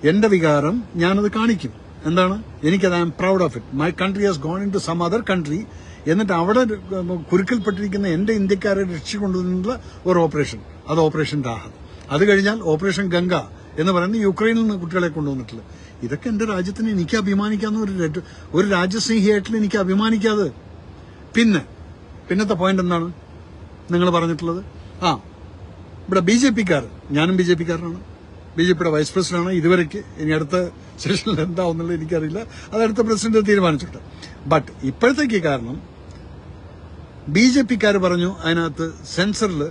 എന്റെ വികാരം ഞാനത് കാണിക്കും. എന്താണ്? എനിക്കത് I am proud of it. My country has gone into some other country. എന്നിട്ട് അവിടെ കുരുക്കിൽപ്പെട്ടിരിക്കുന്ന എന്റെ ഇന്ത്യക്കാരെ രക്ഷിക്കൊണ്ടുവന്നുള്ള ഒരു ഓപ്പറേഷൻ, അത് ഓപ്പറേഷൻ രാഹത്ത്. അത് കഴിഞ്ഞാൽ ഓപ്പറേഷൻ ഗംഗ എന്ന് പറയുന്നത് യുക്രൈനിൽ നിന്ന് കുട്ടികളെ കൊണ്ടുവന്നിട്ടുള്ളത്. ഇതൊക്കെ എന്റെ രാജ്യത്തിന് എനിക്ക് അഭിമാനിക്കാവുന്ന ഒരു രാജ്യസ്നേഹിയായിട്ടുള്ള എനിക്ക് അഭിമാനിക്കാതെ. പിന്നത്തെ പോയിന്റ് എന്താണ് നിങ്ങൾ പറഞ്ഞിട്ടുള്ളത്? ഇവിടെ BJP-ക്കാർ, ഞാനും BJP-ക്കാരനാണ്, BJP-യുടെ വൈസ് പ്രസിഡന്റാണ് ഇതുവരെയ്ക്ക്. ഇനി അടുത്ത സെഷനിൽ എന്താവുന്നുള്ളത് എനിക്കറിയില്ല, അത് അടുത്ത പ്രസിഡന്റ് തീരുമാനിച്ചിട്ട്. ബട്ട് ഇപ്പോഴത്തേക്ക് കാരണം BJP-ക്കാർ പറഞ്ഞു അതിനകത്ത് സെൻസറിൽ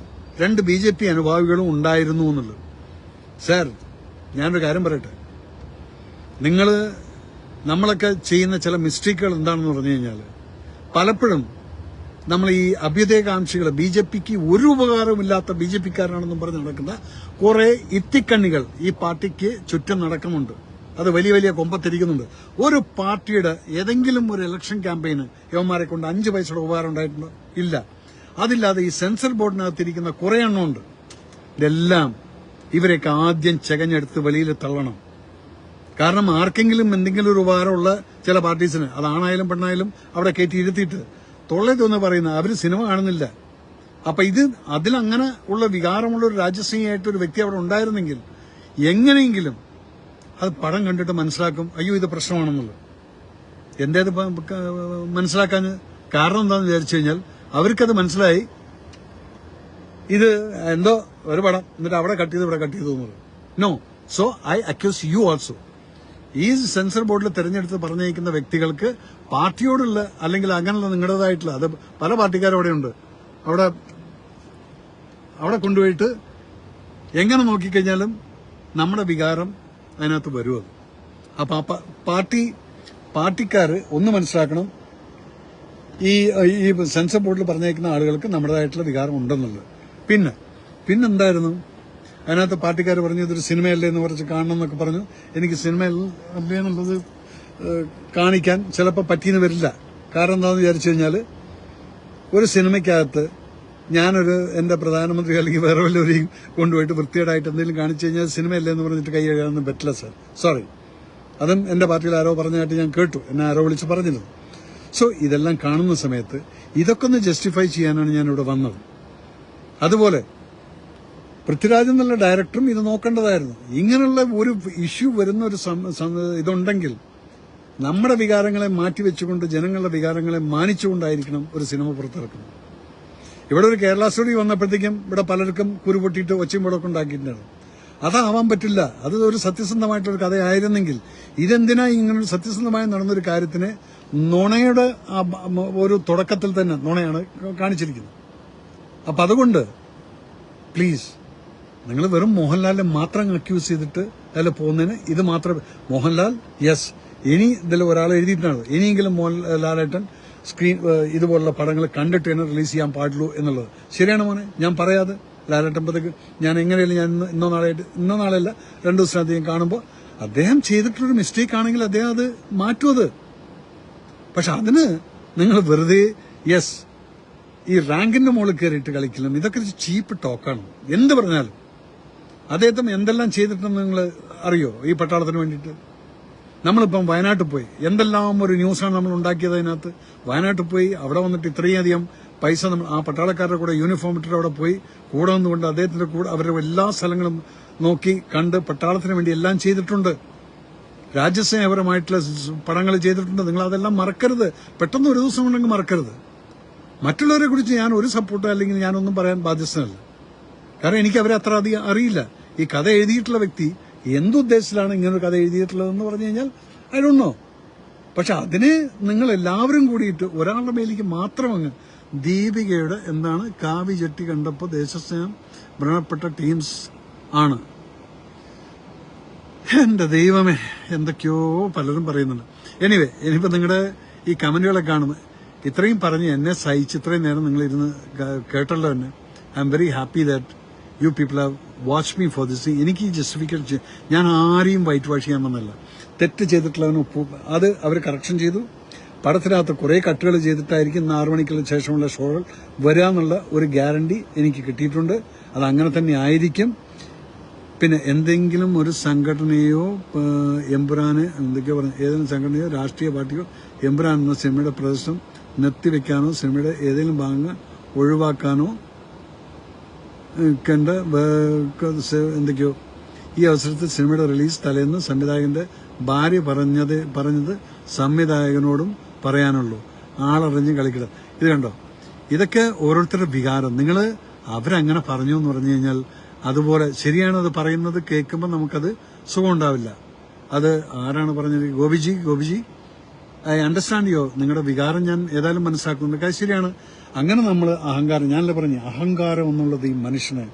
2 BJP അനുഭാവികളും ഉണ്ടായിരുന്നു എന്നുള്ളത്. സാർ, ഞാനൊരു കാര്യം പറയട്ടെ. നമ്മളൊക്കെ ചെയ്യുന്ന ചില മിസ്റ്റേക്കുകൾ എന്താണെന്ന് പറഞ്ഞു കഴിഞ്ഞാൽ, പലപ്പോഴും നമ്മൾ ഈ അഭ്യുദയകാംക്ഷികൾ, BJP-ക്ക് ഒരു ഉപകാരമില്ലാത്ത BJP-ക്കാരാണെന്നും പറഞ്ഞ് നടക്കുന്ന കുറെ ഇത്തിക്കണ്ണികൾ ഈ പാർട്ടിക്ക് ചുറ്റും നടക്കുന്നുണ്ട്. അത് വലിയ വലിയ കൊമ്പത്തിരിക്കുന്നുണ്ട്. ഒരു പാർട്ടിയുടെ ഏതെങ്കിലും ഒരു ഇലക്ഷൻ ക്യാമ്പയിന് യവന്മാരെ കൊണ്ട് 5 പൈസയുടെ ഉപകാരം ഉണ്ടായിട്ടുണ്ടോ? ഇല്ല. അതില്ലാതെ ഈ സെൻസർ ബോർഡിനകത്തിരിക്കുന്ന കുറെ എണ്ണമുണ്ട്. ഇതെല്ലാം ഇവരെയൊക്കെ ആദ്യം ചെകഞ്ഞെടുത്ത് വെളിയിൽ തള്ളണം. കാരണം ആർക്കെങ്കിലും എന്തെങ്കിലും ഒരു ഉപകാരമുള്ള ചില പാർട്ടീസിന്, അത് ആണായാലും പെണ്ണായാലും, അവിടെ കയറ്റി ഇരുത്തിയിട്ട് തൊള്ളേതൊന്ന് പറയുന്ന അവര് സിനിമ കാണുന്നില്ല. അപ്പൊ അതിലങ്ങനെ ഉള്ള വികാരമുള്ള ഒരു രാജ്യസ്നേഹിയായിട്ട് ഒരു വ്യക്തി അവിടെ ഉണ്ടായിരുന്നെങ്കിൽ എങ്ങനെയെങ്കിലും അത് പടം കണ്ടിട്ട് മനസ്സിലാക്കും, അയ്യോ ഇത് പ്രശ്നമാണെന്നുള്ളത്. എന്തേത് മനസ്സിലാക്കാൻ കാരണം എന്താണെന്ന് വിചാരിച്ചു കഴിഞ്ഞാൽ, അവർക്കത് മനസ്സിലായി ഇത് എന്തോ ഒരു പടം, എന്നിട്ട് അവിടെ കട്ട് ചെയ്ത് ഇവിടെ കട്ട് ചെയ്തു എന്നുള്ളത്. No. So I accuse you also. ഈ സെൻസർ ബോർഡിൽ തെരഞ്ഞെടുത്ത് പറഞ്ഞിരിക്കുന്ന വ്യക്തികൾക്ക് പാർട്ടിയോടുള്ള, അല്ലെങ്കിൽ അങ്ങനെയുള്ള നിങ്ങളുടേതായിട്ടുള്ള, അത് പല പാർട്ടിക്കാരും അവിടെയുണ്ട്, അവിടെ കൊണ്ടുപോയിട്ട് എങ്ങനെ നോക്കിക്കഴിഞ്ഞാലും നമ്മുടെ വികാരം അതിനകത്ത് വരുമത്. അപ്പൊ പാർട്ടിക്കാര് ഒന്ന് മനസ്സിലാക്കണം, ഈ സെൻസർ ബോർഡിൽ പറഞ്ഞേക്കുന്ന ആളുകൾക്ക് നമ്മുടേതായിട്ടുള്ള വികാരം ഉണ്ടെന്നുള്ളത്. പിന്നെന്തായിരുന്നു അതിനകത്ത് പാർട്ടിക്കാർ പറഞ്ഞു ഇതൊരു സിനിമയല്ലേ എന്ന് പറഞ്ഞ് കാണണം എന്നൊക്കെ പറഞ്ഞു. എനിക്ക് സിനിമയല്ലേ എന്നുള്ളത് കാണിക്കാൻ ചിലപ്പോൾ പറ്റിയെന്ന് വരില്ല. കാരണം എന്താണെന്ന് വിചാരിച്ചു കഴിഞ്ഞാൽ, ഒരു സിനിമയ്ക്കകത്ത് എന്റെ പ്രധാനമന്ത്രി അല്ലെങ്കിൽ വേറെ വല്ലവരെയും കൊണ്ടുപോയിട്ട് വൃത്തികേടായിട്ട് എന്തെങ്കിലും കാണിച്ചു കഴിഞ്ഞാൽ സിനിമയല്ലേ എന്ന് പറഞ്ഞിട്ട് കൈ കഴുകാനൊന്നും പറ്റില്ല സാർ. സോറി. അതും എന്റെ പാർട്ടിയിൽ ആരോ പറഞ്ഞായിട്ട് ഞാൻ കേട്ടു, എന്നെ ആരോ വിളിച്ച് പറഞ്ഞിരുന്നു. സോ ഇതെല്ലാം കാണുന്ന സമയത്ത് ഇതൊക്കെ ഒന്ന് ജസ്റ്റിഫൈ ചെയ്യാനാണ് ഞാൻ ഇവിടെ വന്നത്. അതുപോലെ പൃഥ്വിരാജ് എന്നുള്ള ഡയറക്ടറും ഇത് നോക്കേണ്ടതായിരുന്നു. ഇങ്ങനെയുള്ള ഒരു ഇഷ്യൂ വരുന്ന ഒരു ഇതുണ്ടെങ്കിൽ നമ്മുടെ വികാരങ്ങളെ മാറ്റിവെച്ചുകൊണ്ട് ജനങ്ങളുടെ വികാരങ്ങളെ മാനിച്ചുകൊണ്ടായിരിക്കണം ഒരു സിനിമ പുറത്തിറക്കുന്നത്. ഇവിടെ ഒരു കേരള സ്റ്റോറി വന്നപ്പോഴത്തേക്കും ഇവിടെ പലർക്കും കുരുപൊട്ടിയിട്ട് ഒച്ചയും മുടക്കം ഉണ്ടാക്കിയിട്ടുണ്ടായിരുന്നു. അതാവാൻ പറ്റില്ല. അത് ഒരു സത്യസന്ധമായിട്ടൊരു കഥയായിരുന്നെങ്കിൽ, ഇതെന്തിനാ ഇങ്ങനൊരു സത്യസന്ധമായി നടന്നൊരു കാര്യത്തിന് നുണയുടെ ഒരു തുടക്കത്തിൽ തന്നെ നുണയാണ് കാണിച്ചിരിക്കുന്നത്. അപ്പൊ അതുകൊണ്ട് പ്ലീസ്, നിങ്ങൾ വെറും മോഹൻലാലിനെ മാത്രം അക്യൂസ് ചെയ്തിട്ട് അതിൽ പോകുന്നതിന് ഇത് മാത്രമേ മോഹൻലാൽ യെസ് ഇനി ഇതിൽ ഒരാൾ എഴുതിയിട്ടാണ്, ഇനിയെങ്കിലും മോഹൻലാലേട്ടൻ സ്ക്രീൻ ഇതുപോലുള്ള പടങ്ങൾ കണ്ടിട്ട് തന്നെ റിലീസ് ചെയ്യാൻ പാടുള്ളൂ എന്നുള്ളത് ശരിയാണ് മോനെ. ഞാൻ പറയാതെ ലാലേട്ടമ്പതക്ക് ഞാൻ എങ്ങനെയല്ല, ഞാൻ ഇന്നോ നാളെയല്ല 2 ദിവസത്തിനകത്ത് കാണുമ്പോൾ അദ്ദേഹം ചെയ്തിട്ടൊരു മിസ്റ്റേക്ക് ആണെങ്കിൽ അദ്ദേഹം അത് മാറ്റുമത്. പക്ഷെ അതിന് നിങ്ങൾ വെറുതെ യെസ് ഈ റാങ്കിന്റെ മുകളിൽ കയറിയിട്ട് കളിക്കലും ഇതൊക്കെ ചീപ്പ് ടോക്കാണ്. എന്ത് പറഞ്ഞാലും അദ്ദേഹത്തിന് എന്തെല്ലാം ചെയ്തിട്ടെന്ന് നിങ്ങൾ അറിയോ? ഈ പട്ടാളത്തിന് വേണ്ടിയിട്ട് നമ്മളിപ്പം വയനാട്ടിൽ പോയി എന്തെല്ലാം ഒരു ന്യൂസാണ് നമ്മൾ ഉണ്ടാക്കിയത്. അതിനകത്ത് വയനാട്ടിൽ പോയി അവിടെ വന്നിട്ട് ഇത്രയധികം പൈസ നമ്മൾ ആ പട്ടാളക്കാരുടെ കൂടെ യൂണിഫോം ഇട്ടിട്ട് അവിടെ പോയി കൂടെ നിന്നുകൊണ്ട് അദ്ദേഹത്തിന്റെ കൂടെ അവരുടെ എല്ലാ സ്ഥലങ്ങളും നോക്കി കണ്ട് പട്ടാളത്തിന് വേണ്ടി എല്ലാം ചെയ്തിട്ടുണ്ട്. രാജ്യസ്നേഹപരമായിട്ടുള്ള പടങ്ങൾ ചെയ്തിട്ടുണ്ട്. നിങ്ങൾ അതെല്ലാം മറക്കരുത്. പെട്ടെന്ന് ഒരു ദിവസം ഉണ്ടെങ്കിൽ മറക്കരുത്. മറ്റുള്ളവരെ കുറിച്ച് ഞാൻ ഒരു സപ്പോർട്ടോ അല്ലെങ്കിൽ ഞാനൊന്നും പറയാൻ ബാധ്യസ്ഥനല്ല. കാരണം എനിക്ക് അവരെ അത്ര അധികം അറിയില്ല. ഈ കഥ എഴുതിയിട്ടുള്ള വ്യക്തി എന്തുദ്ദേശത്തിലാണ് ഇങ്ങനൊരു കഥ എഴുതിയിട്ടുള്ളതെന്ന് പറഞ്ഞു കഴിഞ്ഞാൽ ഐ ഡോണ്ട് നോ. പക്ഷെ അതിന് നിങ്ങൾ എല്ലാവരും കൂടിയിട്ട് ഒരാളുടെ മേലേക്ക് മാത്രം അങ്ങ് ദീപികയുടെ എന്താണ് കാവി ജെട്ടി കണ്ടപ്പോൾ ദേശസ്നേഹം വ്രണപ്പെട്ട ടീംസ് ആണ്. എന്റെ ദൈവമേ, എന്തൊക്കെയോ പലരും പറയുന്നുണ്ട്. എനിവേ, ഇനിയിപ്പോ നിങ്ങളുടെ ഈ കമന്റുകളെ കാണുന്നത് ഇത്രയും പറഞ്ഞ് എന്നെ സഹിച്ച് ഇത്രയും നേരം നിങ്ങൾ ഇരുന്ന് കേട്ടല്ലോ എന്നെ. I am very happy that you people have watch me for this. എനിക്ക് ഈ ജസ്റ്റിഫിക്കേഷൻ, ഞാൻ ആരെയും വൈറ്റ് വാഷ് ചെയ്യാൻ വന്നല്ല. തെറ്റ് ചെയ്തിട്ടുള്ളവന് അത് അവർ കറക്ഷൻ ചെയ്തു. പടത്തിനകത്ത് കുറെ കട്ടുകൾ ചെയ്തിട്ടായിരിക്കും 6 മണിക്കുള്ള ശേഷമുള്ള ഷോകൾ വരാന്നുള്ള ഒരു ഗ്യാരണ്ടി എനിക്ക് കിട്ടിയിട്ടുണ്ട്. അത് അങ്ങനെ തന്നെ ആയിരിക്കും. പിന്നെ എന്തെങ്കിലും ഒരു സംഘടനയോ എമ്പുരാന് എന്തൊക്കെയോ പറഞ്ഞു, ഏതെങ്കിലും സംഘടനയോ രാഷ്ട്രീയ പാർട്ടിയോ എമ്പുരാൻ എന്ന സിനിമയുടെ പ്രദർശനം നിർത്തിവെക്കാനോ സിനിമയുടെ ഏതെങ്കിലും ഭാഗങ്ങൾ ഒഴിവാക്കാനോ കണ്ട എന്തൊക്കെയോ. ഈ അവസരത്തിൽ സിനിമയുടെ റിലീസ് തലേന്ന് സംവിധായകന്റെ ഭാര്യ പറഞ്ഞത് സംവിധായകനോടും പറയാനുള്ളൂ, ആളറിഞ്ഞ് കളിക്കണം. ഇത് കണ്ടോ, ഇതൊക്കെ ഓരോരുത്തരുടെ വികാരം. നിങ്ങൾ അവരങ്ങനെ പറഞ്ഞു എന്ന് പറഞ്ഞു കഴിഞ്ഞാൽ അതുപോലെ ശരിയാണ്. അത് പറയുന്നത് കേൾക്കുമ്പോൾ നമുക്കത് സുഖം ഉണ്ടാവില്ല. അത് ആരാണ് പറഞ്ഞത്? ഗോപിജി ഐ അണ്ടർസ്റ്റാൻഡ് യോ, നിങ്ങളുടെ വികാരം ഞാൻ ഏതായാലും മനസ്സിലാക്കുന്നുണ്ട്. കാര്യം ശരിയാണ്. അങ്ങനെ നമ്മൾ അഹങ്കാരം, ഞാനല്ലേ പറഞ്ഞു, അഹങ്കാരം എന്നുള്ളത് ഈ മനുഷ്യനെ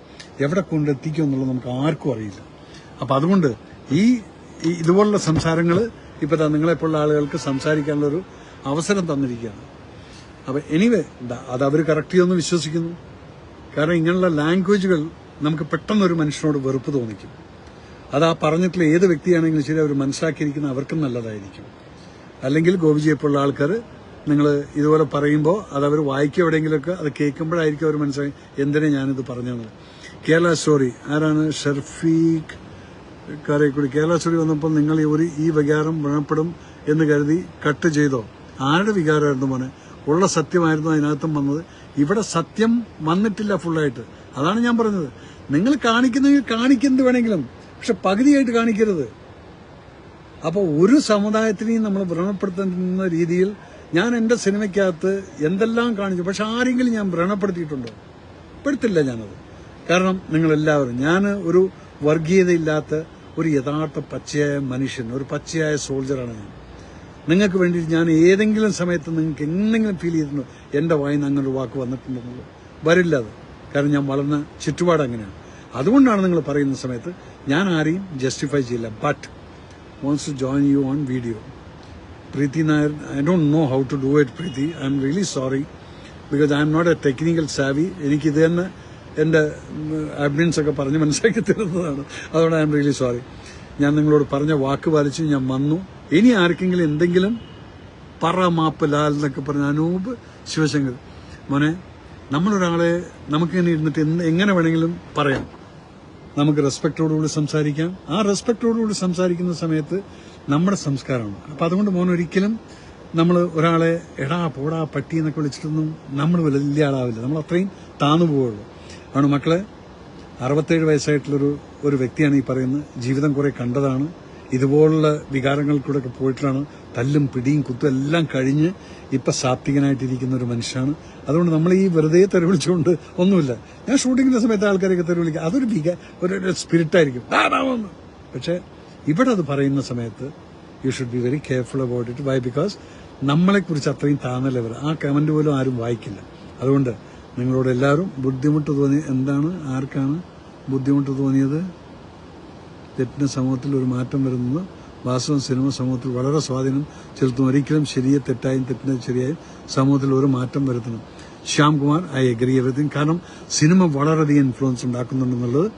എവിടെ കൊണ്ടെത്തിക്കും എന്നുള്ളത് നമുക്ക് ആർക്കും അറിയില്ല. അപ്പൊ അതുകൊണ്ട് ഈ ഇതുപോലുള്ള സംസാരങ്ങൾ ഇപ്പൊ നിങ്ങളെപ്പോലുള്ള ആളുകൾക്ക് സംസാരിക്കാനുള്ളൊരു അവസരം തന്നിരിക്കുകയാണ്. അപ്പൊ എനിവേ, അത് അവർ കറക്റ്റ് ചെയ്യുമെന്ന് വിശ്വസിക്കുന്നു. കാരണം ഇങ്ങനെയുള്ള ലാംഗ്വേജുകൾ നമുക്ക് പെട്ടെന്നൊരു മനുഷ്യനോട് വെറുപ്പ് തോന്നിക്കും. അത് ആ പറഞ്ഞിട്ടുള്ള ഏത് വ്യക്തിയാണെങ്കിലും ശരി, അവർ മനസ്സിലാക്കിയിരിക്കുന്ന അവർക്കും നല്ലതായിരിക്കും. അല്ലെങ്കിൽ ഗോപിജിയെപ്പോലുള്ള ആൾക്കാർ നിങ്ങൾ ഇതുപോലെ പറയുമ്പോൾ അത് അവർ വായിക്കുക എവിടെയെങ്കിലുമൊക്കെ അത് കേൾക്കുമ്പോഴായിരിക്കും അവർ മനസ്സിലാക്കി എന്തിനാ ഞാനിത് പറഞ്ഞത്. കേരള സ്റ്റോറി ആരാണ്? ഷർഫീഖ് കാരേക്കുടി. കേരള സ്റ്റോറി വന്നപ്പോൾ നിങ്ങൾ ഈ വികാരം വ്രണപ്പെടും എന്ന് കരുതി കട്ട് ചെയ്തോ? ആരുടെ വികാരമായിരുന്നു മോനെ? ഉള്ള സത്യമായിരുന്നു അതിനകത്തും വന്നത്. ഇവിടെ സത്യം വന്നിട്ടില്ല ഫുള്ളായിട്ട്. അതാണ് ഞാൻ പറഞ്ഞത്. നിങ്ങൾ കാണിക്കുന്നെങ്കിൽ കാണിക്കുന്നത് വേണമെങ്കിലും, പക്ഷെ പകുതിയായിട്ട് കാണിക്കരുത്. അപ്പോൾ ഒരു സമുദായത്തിനെയും നമ്മൾ വ്രണപ്പെടുത്തുന്ന രീതിയിൽ ഞാൻ എൻ്റെ സിനിമയ്ക്കകത്ത് എന്തെല്ലാം കാണിച്ചു, പക്ഷെ ആരെങ്കിലും ഞാൻ വ്രണപ്പെടുത്തിയിട്ടുണ്ടോ? പെടുത്തില്ല ഞാനത്. കാരണം നിങ്ങളെല്ലാവരും, ഞാൻ ഒരു വർഗീയതയില്ലാത്ത ഒരു യഥാർത്ഥ പച്ചയായ മനുഷ്യൻ, ഒരു പച്ചയായ സോൾജറാണ് ഞാൻ. നിങ്ങൾക്ക് വേണ്ടി ഞാൻ ഏതെങ്കിലും സമയത്ത് നിങ്ങൾക്ക് എന്തെങ്കിലും ഫീൽ ചെയ്തിട്ടുണ്ടോ എൻ്റെ വായിന്ന് അങ്ങനെ ഒരു വാക്ക് വന്നിട്ടുണ്ടെന്നുള്ളത്? വരില്ല അത്. കാരണം ഞാൻ വളർന്ന ചുറ്റുപാട് അങ്ങനെയാണ്. അതുകൊണ്ടാണ് നിങ്ങൾ പറയുന്ന സമയത്ത് ഞാൻ ആരെയും ജസ്റ്റിഫൈ ചെയ്യില്ല. But wants to join you on video. Preeti Nair, I don't know how to do it, Preeti. I'm really sorry because I'm not a technical savvy. എനിക്ക് ഇത് തന്നെ എൻ്റെ അഡ്മിൻസ് ഒക്കെ പറഞ്ഞ് മനസ്സിലാക്കി തരുന്നതാണ്. അതുകൊണ്ട് ഐ എം റിയലി സോറി. ഞാൻ നിങ്ങളോട് പറഞ്ഞ വാക്ക് പാലിച്ച് ഞാൻ വന്നു. ഇനി ആർക്കെങ്കിലും എന്തെങ്കിലും മാപ്പ് ലാൽ എന്നൊക്കെ പറഞ്ഞ അനൂപ് ശിവശങ്കർ, മോനെ, നമ്മളൊരാളെ നമുക്കിങ്ങനെ ഇരുന്നിട്ട് എങ്ങനെ വേണമെങ്കിലും പറയാം. നമുക്ക് റെസ്പെക്റ്റോടുകൂടി സംസാരിക്കാം. ആ റെസ്പെക്റ്റോടുകൂടി സംസാരിക്കുന്ന സമയത്ത് നമ്മുടെ സംസ്കാരമാണ്. അപ്പം അതുകൊണ്ട് മോൻ ഒരിക്കലും നമ്മൾ ഒരാളെ എടാ പോടാ പട്ടി എന്നൊക്കെ വിളിച്ചിട്ടൊന്നും നമ്മൾ വലിയ ആളാവില്ല. നമ്മൾ അത്രയും താന്നു പോവുള്ളൂ. ആണ് മക്കളെ, 67 വയസ്സായിട്ടുള്ളൊരു വ്യക്തിയാണ് ഈ പറയുന്നത്. ജീവിതം കുറെ കണ്ടതാണ്. ഇതുപോലുള്ള വികാരങ്ങൾക്കൂടെയൊക്കെ പോയിട്ടാണ്. തല്ലും പിടിയും കുത്തും എല്ലാം കഴിഞ്ഞ് ഇപ്പം സാത്വികനായിട്ടിരിക്കുന്ന ഒരു മനുഷ്യനാണ്. അതുകൊണ്ട് നമ്മൾ ഈ വെറുതെ തെരുവിളിച്ചുകൊണ്ട് ഒന്നുമില്ല. ഞാൻ ഷൂട്ടിങ്ങിന്റെ സമയത്ത് ആൾക്കാരെയൊക്കെ തെരുവിളിക്കുക, അതൊരു ഒരു സ്പിരിറ്റായിരിക്കും. പക്ഷെ ഇവിടെ അത് പറയുന്ന സമയത്ത് you should be very careful about it. Why? Because നമ്മളെക്കുറിച്ച് അത്രയും താന്ന ലെവൽ ആ കമന്റ് പോലും ആരും വായിക്കില്ല. അതുകൊണ്ട് നിങ്ങളോട് എല്ലാവരും ബുദ്ധിമുട്ട് തോന്നി. എന്താണ്, ആർക്കാണ് ബുദ്ധിമുട്ട് തോന്നിയത്? തെറ്റിന് സമൂഹത്തിൽ ഒരു മാറ്റം വരുന്നത് വാസ്തവം സിനിമ സമൂഹത്തിൽ വളരെ സ്വാധീനം ചെലുത്തും. ഒരിക്കലും ശരിയെ തെറ്റായും തെറ്റിനെ ശരിയായും സമൂഹത്തിൽ ഒരു മാറ്റം വരുത്തണം. Shyamkumar, I agree everything. കാരണം സിനിമ വളരെയധികം ഇൻഫ്ലുവൻസ് ഉണ്ടാക്കുന്നുണ്ടെന്നുള്ളത്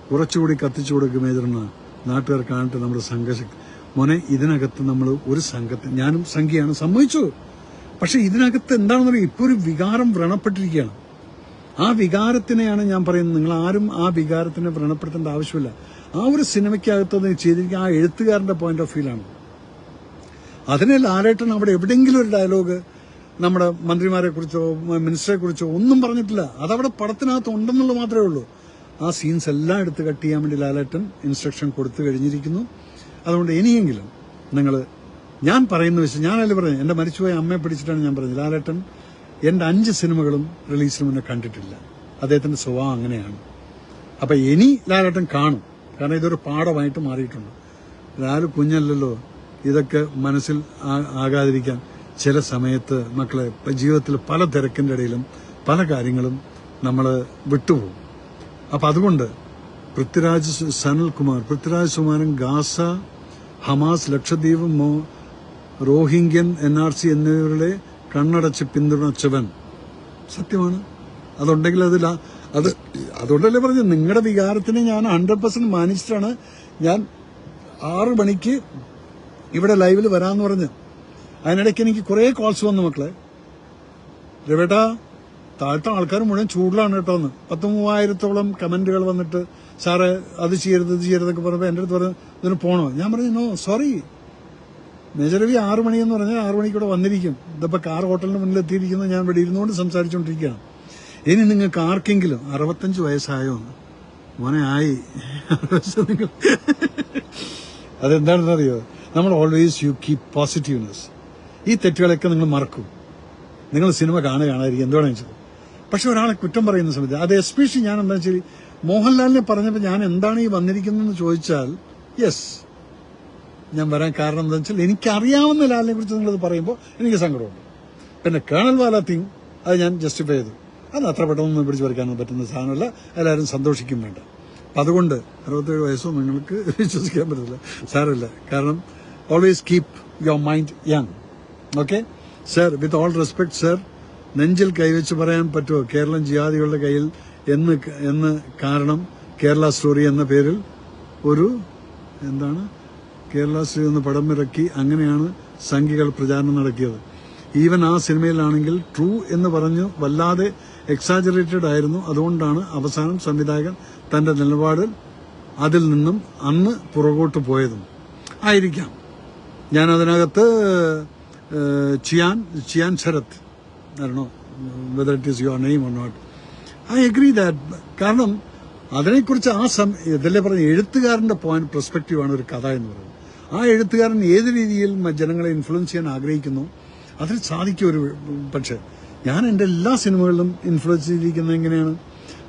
കുറച്ചുകൂടി കത്തിച്ചു കൊടുക്കും. മേജറിന് നാട്ടുകാർ കാണട്ടെ നമ്മുടെ സംഘശക്തി. മോനെ, ഇതിനകത്ത് നമ്മൾ ഒരു സംഘത്തെ, ഞാനും സംഖ്യയാണ് സമ്മതിച്ചു. പക്ഷെ ഇതിനകത്ത് എന്താണെന്ന് പറയുക, ഇപ്പോൾ ഒരു വികാരം വ്രണപ്പെട്ടിരിക്കുകയാണ്. ആ വികാരത്തിനെയാണ് ഞാൻ പറയുന്നത്. നിങ്ങൾ ആരും ആ വികാരത്തിനെ വ്രണപ്പെടുത്തേണ്ട ആവശ്യമില്ല. ആ ഒരു സിനിമയ്ക്കകത്ത് ചെയ്തിരിക്കുക ആ എഴുത്തുകാരന്റെ പോയിന്റ് ഓഫ് വ്യൂലാണ്. അതിനെ ലാലേട്ടൻ അവിടെ എവിടെയെങ്കിലും ഒരു ഡയലോഗ് നമ്മുടെ മന്ത്രിമാരെ കുറിച്ചോ മിനിസ്റ്ററെ കുറിച്ചോ ഒന്നും പറഞ്ഞിട്ടില്ല. അതവിടെ പടത്തിനകത്ത് ഉണ്ടെന്നുള്ളത് മാത്രമേ ഉള്ളൂ. ആ സീൻസ് എല്ലാം എടുത്ത് കട്ട് ചെയ്യാൻ വേണ്ടി ലാലേട്ടൻ ഇൻസ്ട്രക്ഷൻ കൊടുത്തു കഴിഞ്ഞിരിക്കുന്നു. അതുകൊണ്ട് ഇനിയെങ്കിലും നിങ്ങൾ, ഞാൻ പറയുന്ന വിഷയം ഞാനല്ലേ പറഞ്ഞു, എന്റെ മരിച്ചുപോയ അമ്മയെ പിടിച്ചിട്ടാണ് ഞാൻ പറഞ്ഞത്. ലാലേട്ടൻ എന്റെ 5 സിനിമകളും റിലീസിന് മുന്നേ കണ്ടിട്ടില്ല. അദ്ദേഹത്തിന്റെ സ്വഭാവം അങ്ങനെയാണ്. അപ്പൊ ഇനി ലാലേട്ടൻ കാണും. കാരണം ഇതൊരു പാഠമായിട്ട് മാറിയിട്ടുണ്ട്. ലാലു കുഞ്ഞല്ലല്ലോ, ഇതൊക്കെ മനസ്സിൽ ആകാതിരിക്കാൻ ചില സമയത്ത് മക്കളെ ജീവിതത്തിൽ പല തിരക്കിൻ്റെ ഇടയിലും പല കാര്യങ്ങളും നമ്മൾ വിട്ടുപോകും. അപ്പം അതുകൊണ്ട് സനൽകുമാർ, പൃഥ്വിരാജ് സുകുമാരൻ, ഗാസ, ഹമാസ്, ലക്ഷദ്വീപ്, റോഹിംഗ്യൻ, NRC എന്നിവരുടെ കണ്ണടച്ച് പിന്തുണച്ചവൻ. സത്യമാണ്. അതുണ്ടെങ്കിൽ അതുകൊണ്ടല്ലേ പറഞ്ഞു, നിങ്ങളുടെ വികാരത്തിന് ഞാൻ 100% മാനിച്ചിട്ടാണ് ഞാൻ 6 മണിക്ക് ഇവിടെ ലൈവിൽ വരാമെന്ന് പറഞ്ഞ്. അതിനിടയ്ക്ക് എനിക്ക് കുറേ കോൾസ് വന്നു, മക്കളെ രവേട്ടാ താഴത്തെ ആൾക്കാർ മുഴുവൻ ചൂടിലാണ് കേട്ടോ എന്ന്. 10,000-3000 കമന്റുകൾ വന്നിട്ട് സാറേ അത് ചെയ്യരുത് ഇത് ചെയ്യരുതൊക്കെ പറഞ്ഞപ്പോൾ എൻ്റെ അടുത്ത് പറഞ്ഞു ഇതിന് പോകണോ? ഞാൻ പറഞ്ഞു നോ സോറി, മേജർ രവി 6 മണിയെന്ന് പറഞ്ഞാൽ 6 മണിക്ക് ഇവിടെ വന്നിരിക്കും. ഇതിപ്പോൾ കാർ ഹോട്ടലിന് മുന്നിൽ എത്തിയിരിക്കുന്നത് ഞാൻ ഇവിടെ ഇരുന്നുകൊണ്ട് സംസാരിച്ചുകൊണ്ടിരിക്കുകയാണ്. ഇനി നിങ്ങൾക്ക് ആർക്കെങ്കിലും 65 വയസ്സായോ മോനെ ആയി നിങ്ങൾ അതെന്താണെന്ന് അറിയോ, നമ്മൾ ഓൾവേസ് യു കീപ് പോസിറ്റീവ്നെസ്. ഈ തെറ്റുകളൊക്കെ നിങ്ങൾ മറക്കും. നിങ്ങൾ സിനിമ കാണാതിരിക്കും എന്ത് വേണമെന്ന് വെച്ചത്. പക്ഷെ ഒരാളെ കുറ്റം പറയുന്ന സമയത്ത് അത് എസ്പെഷ്യലി ഞാൻ എന്താ വെച്ചാൽ മോഹൻലാലിനെ പറഞ്ഞപ്പോൾ ഞാൻ എന്താണ് ഈ വന്നിരിക്കുന്നതെന്ന് ചോദിച്ചാൽ യെസ് ഞാൻ വരാൻ കാരണം എന്താ വെച്ചാൽ എനിക്കറിയാവുന്ന ലാലിനെ കുറിച്ച് നിങ്ങളത് പറയുമ്പോൾ എനിക്ക് സങ്കടമുണ്ട്. പിന്നെ കേണൽ വാല തിങ് അത് ഞാൻ ജസ്റ്റിഫൈ ചെയ്തു. അത് അത്ര പെട്ടെന്ന് പിടിച്ചു പറിക്കാനൊന്നും പറ്റുന്ന സാധനമല്ല. എല്ലാവരും സന്തോഷിക്കും വേണ്ട. അപ്പം അതുകൊണ്ട് 67 വയസ്സോ നിങ്ങൾക്ക് വിശ്വസിക്കാൻ പറ്റില്ല, സാരമില്ല. കാരണം always keep your mind young. Okay sir, with all respect sir, നെഞ്ചിൽ കൈവച്ച് പറയാൻ പറ്റുമോ കേരളം ജിഹാദികളുടെ കയ്യിൽ എന്ന് കാരണം കേരള സ്റ്റോറി എന്ന പേരിൽ ഒരു കേരള സ്റ്റോറി എന്ന പടം ഇറക്കി അങ്ങനെയാണ് സംഘികൾ പ്രചാരണം നടത്തിയത്. ഈവൻ ആ സിനിമയിലാണെങ്കിൽ ട്രൂ എന്ന് പറഞ്ഞു വല്ലാതെ എക്സാജറേറ്റഡ് ആയിരുന്നു. അതുകൊണ്ടാണ് അവസാനം സംവിധായകൻ തന്റെ നിലപാടിൽ അതിൽ നിന്നും അന്ന് പുറകോട്ട് പോയതും ആയിരിക്കാം. ഞാൻ അതിനകത്ത് Chiyaan Sarath, I don't know whether it is your name or not. I agree that. കാരണം അതിനെക്കുറിച്ച് ഇതല്ലേ പറഞ്ഞ എഴുത്തുകാരന്റെ പോയിന്റ് പെർസ്പെക്റ്റീവാണ് ഒരു കഥ എന്ന് പറയുന്നത്. ആ എഴുത്തുകാരൻ ഏത് രീതിയിൽ ജനങ്ങളെ ഇൻഫ്ലുവൻസ് ചെയ്യാൻ ആഗ്രഹിക്കുന്നു അതിന് സാധിക്കും. പക്ഷെ ഞാൻ എൻ്റെ എല്ലാ സിനിമകളിലും ഇൻഫ്ലുവൻസ് ചെയ്തിരിക്കുന്നത് എങ്ങനെയാണ്,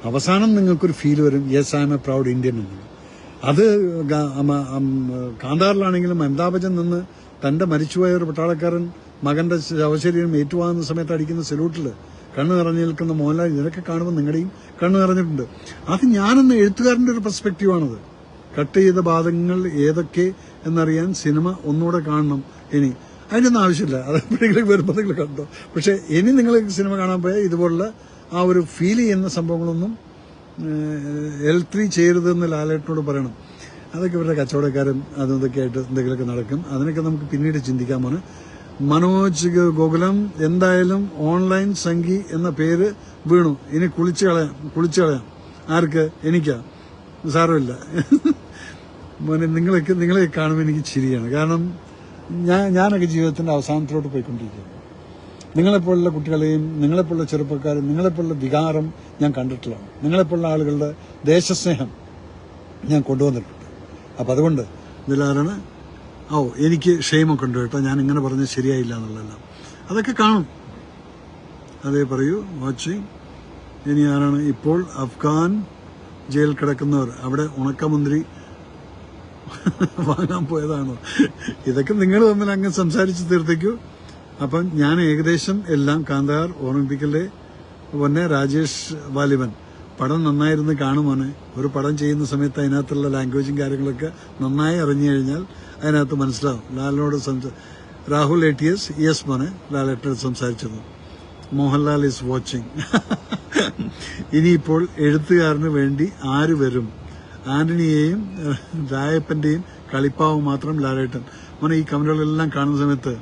അവസാനം നിങ്ങൾക്കൊരു ഫീൽ വരും yes I M A proud Indian എന്ന്. അത് കാന്താറിലാണെങ്കിലും അമിതാഭ് ബച്ചൻ നിന്ന് തന്റെ മരിച്ചുപോയ ഒരു പട്ടാളക്കാരൻ മകന്റെ ശവശരീരം ഏറ്റുവാങ്ങുന്ന സമയത്ത് അടിക്കുന്ന സല്യൂട്ടിൽ കണ്ണു നിറഞ്ഞു നിൽക്കുന്ന മോഹൻലാൽ, ഇതൊക്കെ കാണുമ്പോൾ നിങ്ങളുടെയും കണ്ണു നിറഞ്ഞിട്ടുണ്ട്. അത് ഞാനെന്ന എഴുത്തുകാരന്റെ ഒരു പെർസ്പെക്റ്റീവാണത്. കട്ട് ചെയ്ത ഭാഗങ്ങൾ ഏതൊക്കെ എന്നറിയാൻ സിനിമ ഒന്നുകൂടെ കാണണം. ഇനി അതിനൊന്നും ആവശ്യമില്ല, അത് എപ്പോഴെങ്കിലും വരുമ്പോൾ നിങ്ങൾ കണ്ടോ. പക്ഷെ ഇനി നിങ്ങൾ സിനിമ കാണാൻ പോയാൽ ഇതുപോലുള്ള ആ ഒരു ഫീൽ ചെയ്യുന്ന സംഭവങ്ങളൊന്നും L3 ചെയ്യരുതെന്ന് ലാലേട്ടനോട് പറയണം. അതൊക്കെ ഇവരുടെ കച്ചവടക്കാരും അതും ഇതൊക്കെ ആയിട്ട് എന്തെങ്കിലുമൊക്കെ നടക്കും. അതിനൊക്കെ നമുക്ക് പിന്നീട് ചിന്തിക്കാമാണ്. മനോജ് ഗോകുലം, എന്തായാലും ഓൺലൈൻ സംഘി എന്ന പേര് വീണു, ഇനി കുളിച്ചു കളയാം. ആർക്ക്? എനിക്കാ? സാരമില്ല മോനെ, നിങ്ങളെ കാണുമ്പോൾ എനിക്ക് ചിരിയാണ്. കാരണം ഞാനൊക്കെ ജീവിതത്തിന്റെ അവസാനത്തിലോട്ട് പോയിക്കൊണ്ടിരിക്കുകയാണ്. നിങ്ങളെപ്പോലുള്ള കുട്ടികളെയും നിങ്ങളെപ്പോലുള്ള ചെറുപ്പക്കാരും നിങ്ങളെപ്പോലുള്ള വികാരം ഞാൻ കണ്ടിട്ടുള്ളതാണ്. നിങ്ങളെപ്പോലുള്ള ആളുകളുടെ ദേശസ്നേഹം ഞാൻ കൊണ്ടുവന്നിട്ടുണ്ട്. അപ്പം അതുകൊണ്ട് ഇതിലാരാണ് എനിക്ക് ക്ഷേമൊക്കെ ഉണ്ട് കേട്ടോ, ഞാൻ ഇങ്ങനെ പറഞ്ഞത് ശരിയായില്ല എന്നുള്ളതെല്ലാം അതൊക്കെ കാണും. അതേ പറയൂ. വാച്ചിങ്. ഇനി ആരാണ്? ഇപ്പോൾ അഫ്ഗാൻ ജയിൽ കിടക്കുന്നവർ അവിടെ ഉണക്കമുന്തിരി വാങ്ങാൻ പോയതാണോ? ഇതൊക്കെ നിങ്ങൾ തമ്മിൽ അങ്ങ് സംസാരിച്ച് തീർത്തേക്കൂ. അപ്പം ഞാൻ ഏകദേശം എല്ലാം കാന്താർ ഓർമ്മിപ്പിക്കല്ലേ പൊന്നെ. രാജേഷ് വാലിബൻ, പടം നന്നായിരുന്നു കാണുമോനെ. ഒരു പടം ചെയ്യുന്ന സമയത്ത് അതിനകത്തുള്ള ലാംഗ്വേജും കാര്യങ്ങളൊക്കെ നന്നായി അറിഞ്ഞു കഴിഞ്ഞാൽ അതിനകത്ത് മനസ്സിലാവും. ലാലിനോട് രാഹുൽ ATS യെസ് മോനെ, ലാലേട്ടനോട് സംസാരിച്ചത്. Mohanlal is watching. ഇനിയിപ്പോൾ എഴുത്തുകാരന് വേണ്ടി ആര് വരും? ആന്റണിയെയും രായപ്പന്റെയും കളിപ്പാവ് മാത്രം ലാലേട്ടൻ. മോനെ, ഈ കമന്റുകളെല്ലാം കാണുന്ന സമയത്ത്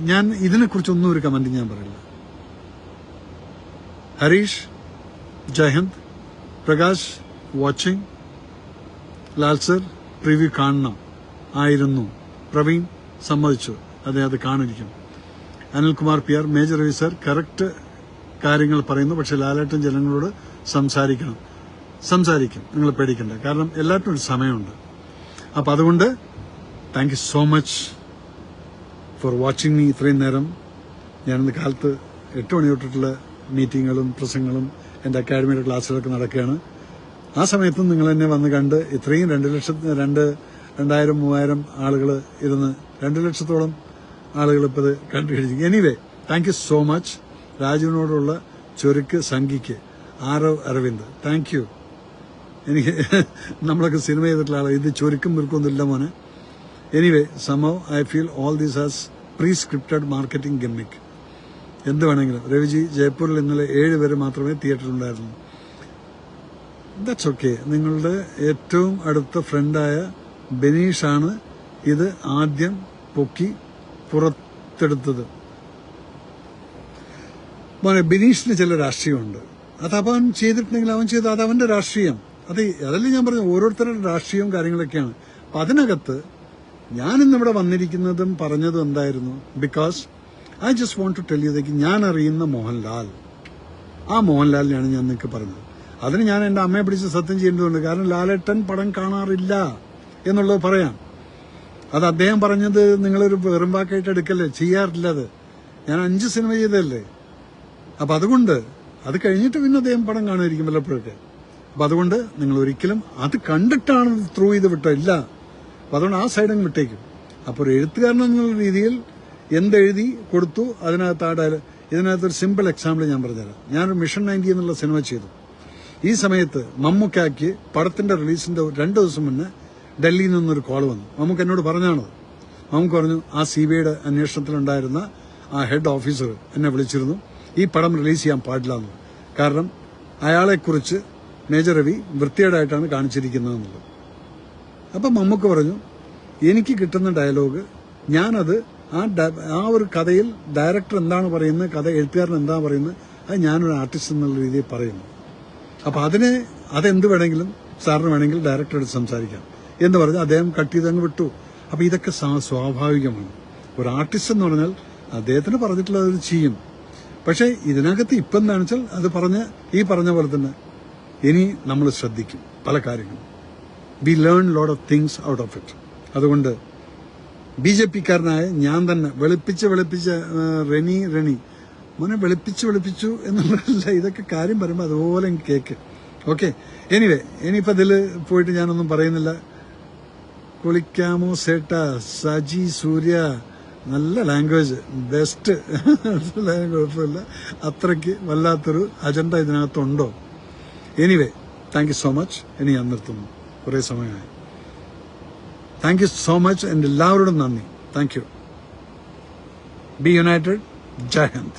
ഞാൻ ഇതിനെക്കുറിച്ചൊന്നും ഒരു കമന്റ് ഞാൻ പറയില്ല. Harish, Jayahind, Prakash watching. Lal sir preview കാണണം ആയിരുന്നു. പ്രവീൺ സമ്മതിച്ചു, അത് കാണിരിക്കും. Anilkumar PR, major Ravi sir correct കാര്യങ്ങൾ പറയുന്നു. പക്ഷെ ലാലേട്ടൻ ജനങ്ങളോട് സംസാരിക്കും, നിങ്ങൾ പേടിക്കണ്ട. കാരണം എല്ലാത്തിനും ഒരു സമയമുണ്ട്. അപ്പം അതുകൊണ്ട് thank you so much for watching me. ഇത്രയും നേരം ഞാനിന്ന് കാലത്ത് 8 മണി തൊട്ടിട്ടുള്ള മീറ്റിങ്ങുകളും പ്രസംഗങ്ങളും എൻ്റെ അക്കാഡമിയുടെ ക്ലാസ്സുകളൊക്കെ നടക്കുകയാണ്. ആ സമയത്തും നിങ്ങൾ എന്നെ വന്ന് കണ്ട് ഇത്രയും 2 2000-3000 ആളുകൾ ഇരുന്ന് 2 ലക്ഷത്തോളം ആളുകൾ ഇപ്പോൾ ഇത് കണ്ടുപിടിച്ചു. Anyway, thank you so much. രാജുവിനോടുള്ള ചൊരുക്ക് സംഖ്യയ്ക്ക് ആരവ് അരവിന്ദ്, താങ്ക് യു. എനിക്ക് നമ്മളൊക്കെ സിനിമ ചെയ്തിട്ടുള്ള ആളാണ്, ഇത് ചൊരുക്കും മുറുക്കൊന്നും ഇല്ല മോനെ. Anyway, somehow I feel all this as pre-scripted marketing gimmick. എന്ത് വേണമെങ്കിലും. രവിജി, ജയ്പൂരിൽ ഇന്നലെ 7 പേര് മാത്രമേ തിയേറ്ററിലുണ്ടായിരുന്നു. That's okay. നിങ്ങളുടെ ഏറ്റവും അടുത്ത ഫ്രണ്ടായ ബെനീഷാണ് ഇത് ആദ്യം പൊക്കി പുറത്തെടുത്തത്. മോനെ, ബിനീഷിന് ചില രാഷ്ട്രീയമുണ്ട്. അത് അവൻ ചെയ്തിട്ടുണ്ടെങ്കിൽ അവൻ ചെയ്ത് അത് അവന്റെ രാഷ്ട്രീയം. അതല്ലേ ഞാൻ പറഞ്ഞു, ഓരോരുത്തരുടെ രാഷ്ട്രീയവും കാര്യങ്ങളൊക്കെയാണ്. അപ്പൊ അതിനകത്ത് ഞാനിന്നിവിടെ വന്നിരിക്കുന്നതും പറഞ്ഞതും എന്തായിരുന്നു? Because I just want to tell you that ഞാൻ അറിയുന്ന മോഹൻലാൽ, ആ മോഹൻലാലിനെയാണ് ഞാൻ നിങ്ങൾക്ക് പറഞ്ഞത്. അതിന് ഞാൻ എന്റെ അമ്മയെ പിടിച്ച് സത്യം ചെയ്യേണ്ടതുണ്ട്. കാരണം ലാലേട്ടൻ പടം കാണാറില്ല എന്നുള്ളത് പറയാം. അത് അദ്ദേഹം പറഞ്ഞത് നിങ്ങളൊരു വെറും വാക്കായിട്ട് എടുക്കല്ലേ, ചെയ്യാറില്ല. അത് ഞാൻ 5 സിനിമ ചെയ്തതല്ലേ. അപ്പൊ അതുകൊണ്ട് അത് കഴിഞ്ഞിട്ട് പിന്നെ അദ്ദേഹം പടം കാണുമായിരിക്കും വല്ലപ്പോഴൊക്കെ. അപ്പൊ അതുകൊണ്ട് നിങ്ങൾ ഒരിക്കലും അത് കണ്ടിട്ടാണ് ത്രൂ ചെയ്ത് വിട്ടോ, ഇല്ല. അപ്പൊ അതുകൊണ്ട് ആ സൈഡങ്ങ് വിട്ടേക്കും. അപ്പോൾ ഒരു എഴുത്തുകാരൻ എന്നുള്ള രീതിയിൽ എന്തെഴുതി കൊടുത്തു അതിനകത്ത് ആ ഇതിനകത്തൊരു സിമ്പിൾ എക്സാമ്പിൾ ഞാൻ പറഞ്ഞുതരാം. ഞാനൊരു മിഷൻ 90 എന്നുള്ള സിനിമ ചെയ്തു. ഈ സമയത്ത് മമ്മൂക്കാക്ക് പടത്തിന്റെ റിലീസിന്റെ 2 ദിവസം മുന്നേ ഡൽഹിയിൽ നിന്നൊരു കോൾ വന്നു. മമ്മൂക്ക് എന്നോട് പറഞ്ഞാണത്. മമ്മൂക്ക് പറഞ്ഞു, ആ CBIയുടെ അന്വേഷണത്തിലുണ്ടായിരുന്ന ആ ഹെഡ് ഓഫീസർ എന്നെ വിളിച്ചിരുന്നു, ഈ പടം റിലീസ് ചെയ്യാൻ പാടില്ല എന്ന്. കാരണം അയാളെക്കുറിച്ച് മേജർ രവി വൃത്തികേടായിട്ടാണ് കാണിച്ചിരിക്കുന്നതെന്നുള്ളത്. അപ്പം മമ്മൂക്ക് പറഞ്ഞു, എനിക്ക് കിട്ടുന്ന ഡയലോഗ് ഞാനത് ആ ഒരു കഥയിൽ ഡയറക്ടർ എന്താണ് പറയുന്നത്, കഥ എഴുത്തുകാരൻ എന്താണ് പറയുന്നത്, അത് ഞാനൊരു ആർട്ടിസ്റ്റ് എന്നുള്ള രീതിയിൽ പറയുന്നു. അപ്പൊ അതെന്ത് വേണമെങ്കിലും സാറിന് വേണമെങ്കിൽ ഡയറക്ടറോട് സംസാരിക്കാം എന്ന് പറഞ്ഞ് അദ്ദേഹം കട്ട് ചെയ്തങ്ങ് വിട്ടു. അപ്പൊ ഇതൊക്കെ സ്വാഭാവികമാണ്. ഒരു ആർട്ടിസ്റ്റ് എന്ന് പറഞ്ഞാൽ അദ്ദേഹത്തിന് പറഞ്ഞിട്ടുള്ളത് അത് ചെയ്യും. പക്ഷേ ഇതിനകത്ത് ഇപ്പം എന്താണെന്ന് വെച്ചാൽ അത് ഈ പറഞ്ഞ പോലെ തന്നെ ഇനി നമ്മൾ ശ്രദ്ധിക്കും പല കാര്യങ്ങളും. We learn lot of things out of it. അതുകൊണ്ട് BJP-കാരനായ ഞാൻ തന്നെ വെളുപ്പിച്ച് റെനി മോനെ വെളുപ്പിച്ചു എന്നുള്ളതല്ല, ഇതൊക്കെ കാര്യം പറയുമ്പോൾ അതുപോലെ കേക്ക്. ഓക്കെ, എനിവേ, ഇനിയിപ്പോൾ ഇതിൽ പോയിട്ട് ഞാനൊന്നും പറയുന്നില്ല. കുളിക്കാമോ സേട്ട, സജി സൂര്യ, നല്ല ലാംഗ്വേജ്, ബെസ്റ്റ്. കുഴപ്പമില്ല. അത്രയ്ക്ക് വല്ലാത്തൊരു അജണ്ട ഇതിനകത്തുണ്ടോ? Anyway, thank you so much. ഇനി ഞാൻ നിർത്തുന്നു, കുറേ സമയമായി. Thank you so much. എൻ്റെ എല്ലാവരോടും നന്ദി. Thank you. Be united. Jai Hind.